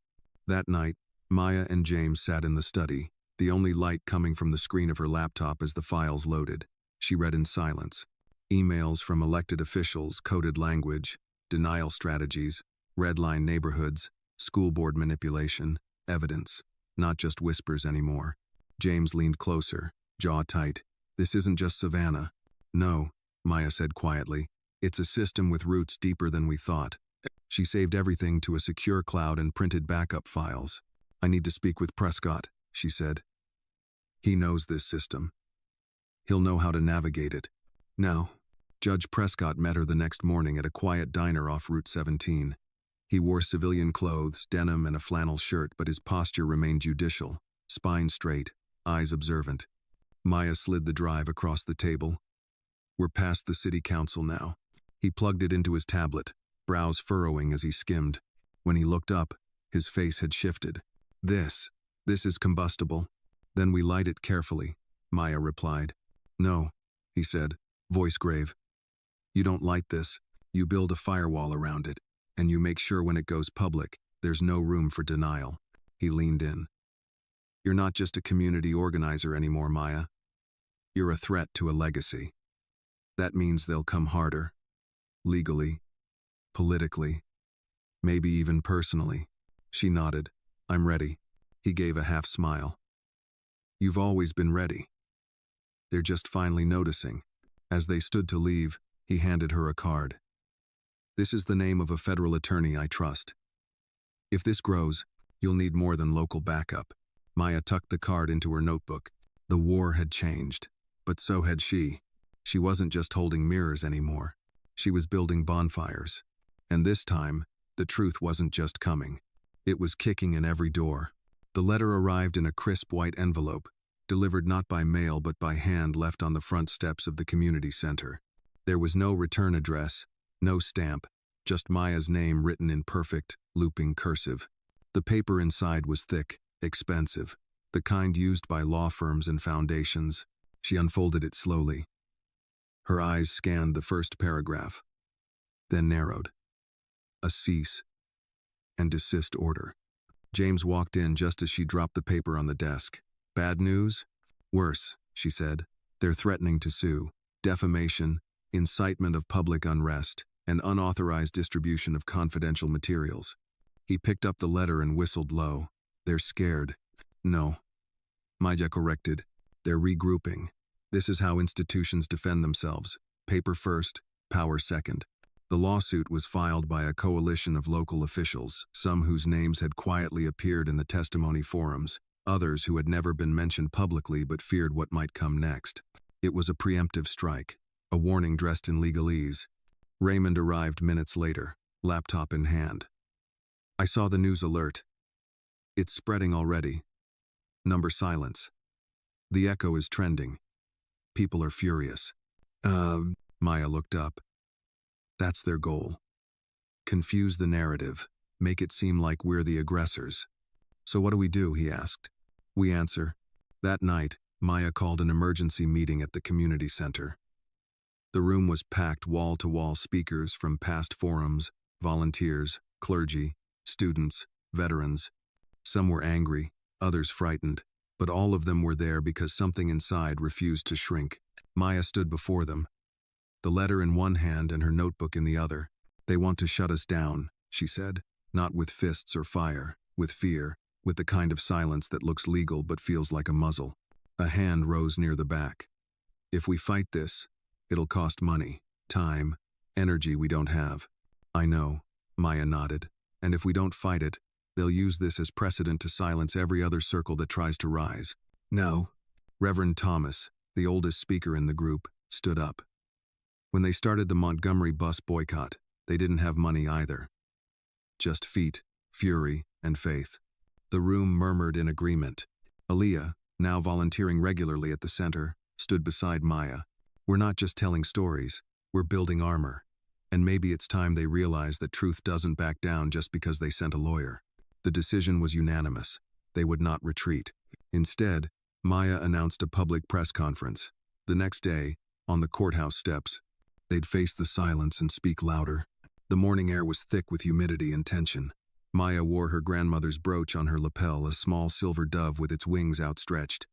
That night, Maya and James sat in the study, the only light coming from the screen of her laptop as the files loaded. She read in silence. Emails from elected officials, coded language, denial strategies, red-line neighborhoods, school board manipulation, evidence, not just whispers anymore. James leaned closer, jaw tight. "This isn't just Savannah." "No," Maya said quietly. "It's a system with roots deeper than we thought." She saved everything to a secure cloud and printed backup files. "I need to speak with Prescott," she said. "He knows this system. He'll know how to navigate it." Now, Judge Prescott met her the next morning at a quiet diner off Route 17. He wore civilian clothes, denim and a flannel shirt, but his posture remained judicial, spine straight, eyes observant. Maya slid the drive across the table. "We're past the city council now." He plugged it into his tablet, brows furrowing as he skimmed. When he looked up, his face had shifted. This is combustible." "Then we light it carefully," Maya replied. "No," he said, voice grave. "You don't light this. You build a firewall around it, and you make sure when it goes public, there's no room for denial." He leaned in. "You're not just a community organizer anymore, Maya. You're a threat to a legacy. That means they'll come harder. Legally, politically, maybe even personally." She nodded. "I'm ready." He gave a half smile. "You've always been ready. They're just finally noticing." As they stood to leave, he handed her a card. "This is the name of a federal attorney I trust. If this grows, you'll need more than local backup." Maya tucked the card into her notebook. The war had changed, but so had she. She wasn't just holding mirrors anymore. She was building bonfires. And this time, the truth wasn't just coming. It was kicking in every door. The letter arrived in a crisp white envelope, delivered not by mail but by hand left on the front steps of the community center. There was no return address, no stamp, just Maya's name written in perfect, looping cursive. The paper inside was thick, expensive, the kind used by law firms and foundations. She unfolded it slowly. Her eyes scanned the first paragraph, then narrowed. A cease and desist order. James walked in just as she dropped the paper on the desk. Bad news? Worse, she said. They're threatening to sue. Defamation, incitement of public unrest, and unauthorized distribution of confidential materials. He picked up the letter and whistled low. They're scared. No. Maja corrected. They're regrouping. This is how institutions defend themselves. Paper first, power second. The lawsuit was filed by a coalition of local officials, some whose names had quietly appeared in the testimony forums, others who had never been mentioned publicly but feared what might come next. It was a preemptive strike, a warning dressed in legalese. Raymond arrived minutes later, laptop in hand. I saw the news alert. It's spreading already. Number silence. The echo is trending. People are furious. Maya looked up. That's their goal. Confuse the narrative, make it seem like we're the aggressors. So what do we do, he asked. We answer. That night, Maya called an emergency meeting at the community center. The room was packed wall-to-wall speakers from past forums, volunteers, clergy, students, veterans. Some were angry, others frightened, but all of them were there because something inside refused to shrink. Maya stood before them, the letter in one hand and her notebook in the other. They want to shut us down, she said, not with fists or fire, with fear, with the kind of silence that looks legal but feels like a muzzle. A hand rose near the back. If we fight this, it'll cost money, time, energy we don't have. I know, Maya nodded, and if we don't fight it, they'll use this as precedent to silence every other circle that tries to rise. No. Reverend Thomas, the oldest speaker in the group, stood up. When they started the Montgomery bus boycott, they didn't have money either. Just feet, fury, and faith. The room murmured in agreement. Aaliyah, now volunteering regularly at the center, stood beside Maya. We're not just telling stories, we're building armor. And maybe it's time they realize that truth doesn't back down just because they sent a lawyer. The decision was unanimous. They would not retreat. Instead, Maya announced a public press conference. The next day, on the courthouse steps, they'd face the silence and speak louder. The morning air was thick with humidity and tension. Maya wore her grandmother's brooch on her lapel, a small silver dove with its wings outstretched.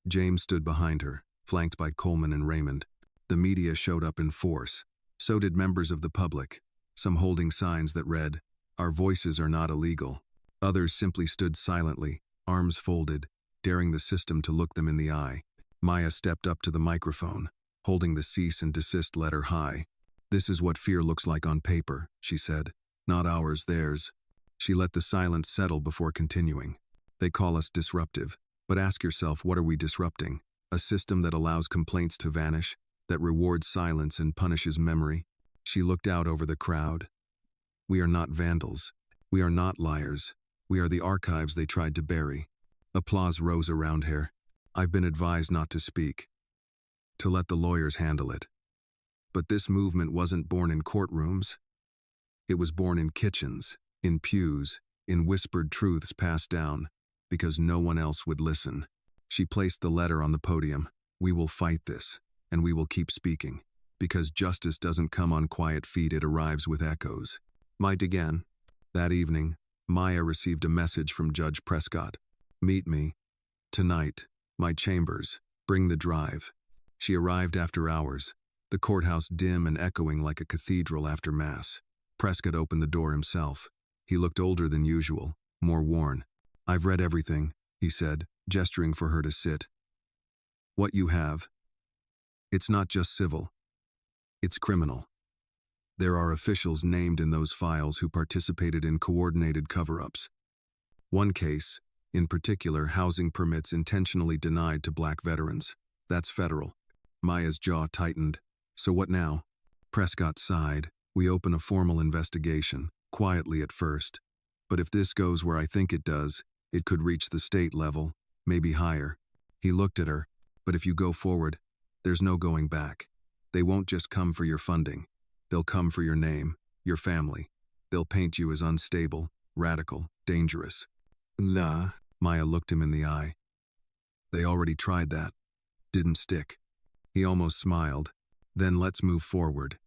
James stood behind her, flanked by Coleman and Raymond. The media showed up in force. So did members of the public, some holding signs that read, "Our voices are not illegal." Others simply stood silently, arms folded, daring the system to look them in the eye. Maya stepped up to the microphone, holding the cease and desist letter high. This is what fear looks like on paper, she said. Not ours, theirs. She let the silence settle before continuing. They call us disruptive, but ask yourself, what are we disrupting? A system that allows complaints to vanish, that rewards silence and punishes memory? She looked out over the crowd. We are not vandals. We are not liars. We are the archives they tried to bury. Applause rose around her. I've been advised not to speak, to let the lawyers handle it. But this movement wasn't born in courtrooms. It was born in kitchens, in pews, in whispered truths passed down, because no one else would listen. She placed the letter on the podium. We will fight this, and we will keep speaking, because justice doesn't come on quiet feet, it arrives with echoes. Might again. That evening, Maya received a message from Judge Prescott. Meet me. Tonight. My chambers. Bring the drive. She arrived after hours, the courthouse dim and echoing like a cathedral after mass. Prescott opened the door himself. He looked older than usual, more worn. I've read everything, he said, gesturing for her to sit. What you have. It's not just civil. It's criminal. There are officials named in those files who participated in coordinated cover-ups. One case, in particular, housing permits intentionally denied to black veterans. That's federal. Maya's jaw tightened. So what now? Prescott sighed. We open a formal investigation, quietly at first. But if this goes where I think it does, It could reach the state level, maybe higher. He looked at her. But if you go forward, there's no going back. They won't just come for your funding. They'll come for your name, your family. They'll paint you as unstable, radical, dangerous. La, Maya looked him in the eye. They already tried that. Didn't stick. He almost smiled. Then let's move forward.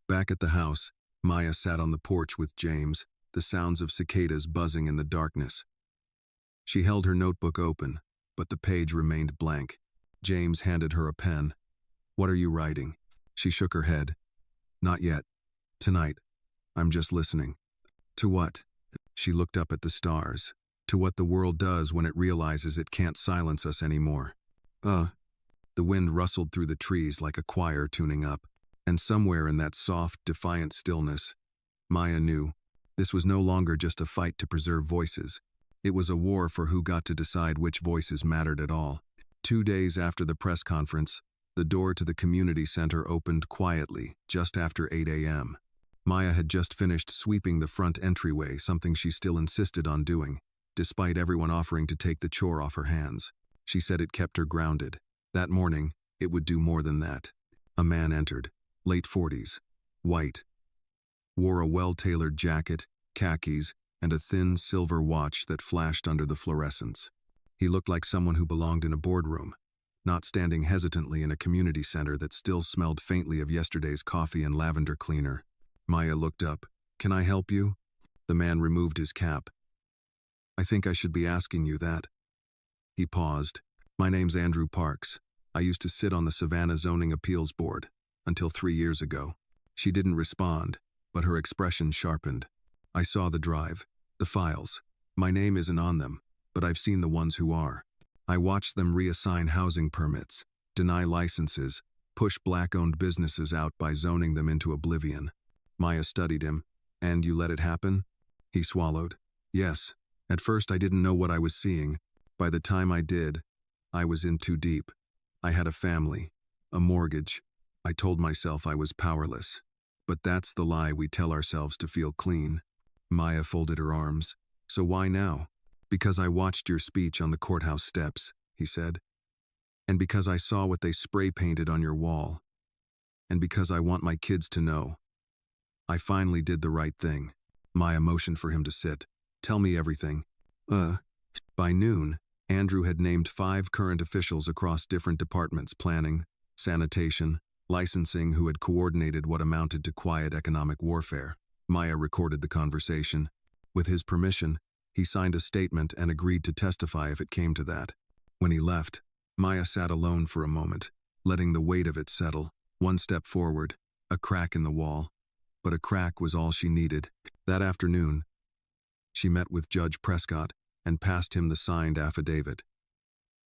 Back at the house, Maya sat on the porch with James, the sounds of cicadas buzzing in the darkness. She held her notebook open, but the page remained blank. James handed her a pen. "What are you writing?" She shook her head. "Not yet. Tonight. I'm just listening." "To what?" She looked up at the stars. "To what the world does when it realizes it can't silence us anymore." The wind rustled through the trees like a choir tuning up, and somewhere in that soft, defiant stillness, Maya knew this was no longer just a fight to preserve voices. It was a war for who got to decide which voices mattered at all. 2 days after the press conference, the door to the community center opened quietly, just after 8 a.m. Maya had just finished sweeping the front entryway, something she still insisted on doing, despite everyone offering to take the chore off her hands. She said it kept her grounded. That morning, it would do more than that. A man entered, late 40s, white, wore a well-tailored jacket, khakis, and a thin silver watch that flashed under the fluorescence. He looked like someone who belonged in a boardroom, not standing hesitantly in a community center that still smelled faintly of yesterday's coffee and lavender cleaner. Maya looked up. "Can I help you?" The man removed his cap. "I think I should be asking you that." He paused. "My name's Andrew Parks. I used to sit on the Savannah Zoning Appeals Board, until 3 years ago." She didn't respond, but her expression sharpened. "I saw the drive, the files. My name isn't on them, but I've seen the ones who are. I watched them reassign housing permits, deny licenses, push black-owned businesses out by zoning them into oblivion." Maya studied him. "And you let it happen?" He swallowed. "Yes. At first I didn't know what I was seeing. By the time I did, I was in too deep. I had a family, a mortgage. I told myself I was powerless. But that's the lie we tell ourselves to feel clean." Maya folded her arms. "So why now?" "Because I watched your speech on the courthouse steps," he said. "And because I saw what they spray-painted on your wall. And because I want my kids to know. I finally did the right thing." Maya motioned for him to sit. "Tell me everything." By noon, Andrew had named 5 current officials across different departments: planning, sanitation, licensing, who had coordinated what amounted to quiet economic warfare. Maya recorded the conversation. With his permission, he signed a statement and agreed to testify if it came to that. When he left, Maya sat alone for a moment, letting the weight of it settle. One step forward, a crack in the wall. But a crack was all she needed. That afternoon, she met with Judge Prescott and passed him the signed affidavit.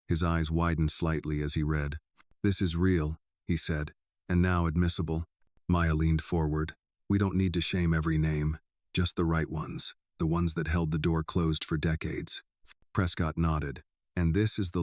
His eyes widened slightly as he read. "This is real," he said, "and now admissible." Maya leaned forward. "We don't need to shame every name, just the right ones, the ones that held the door closed for decades." Prescott nodded. "And this is the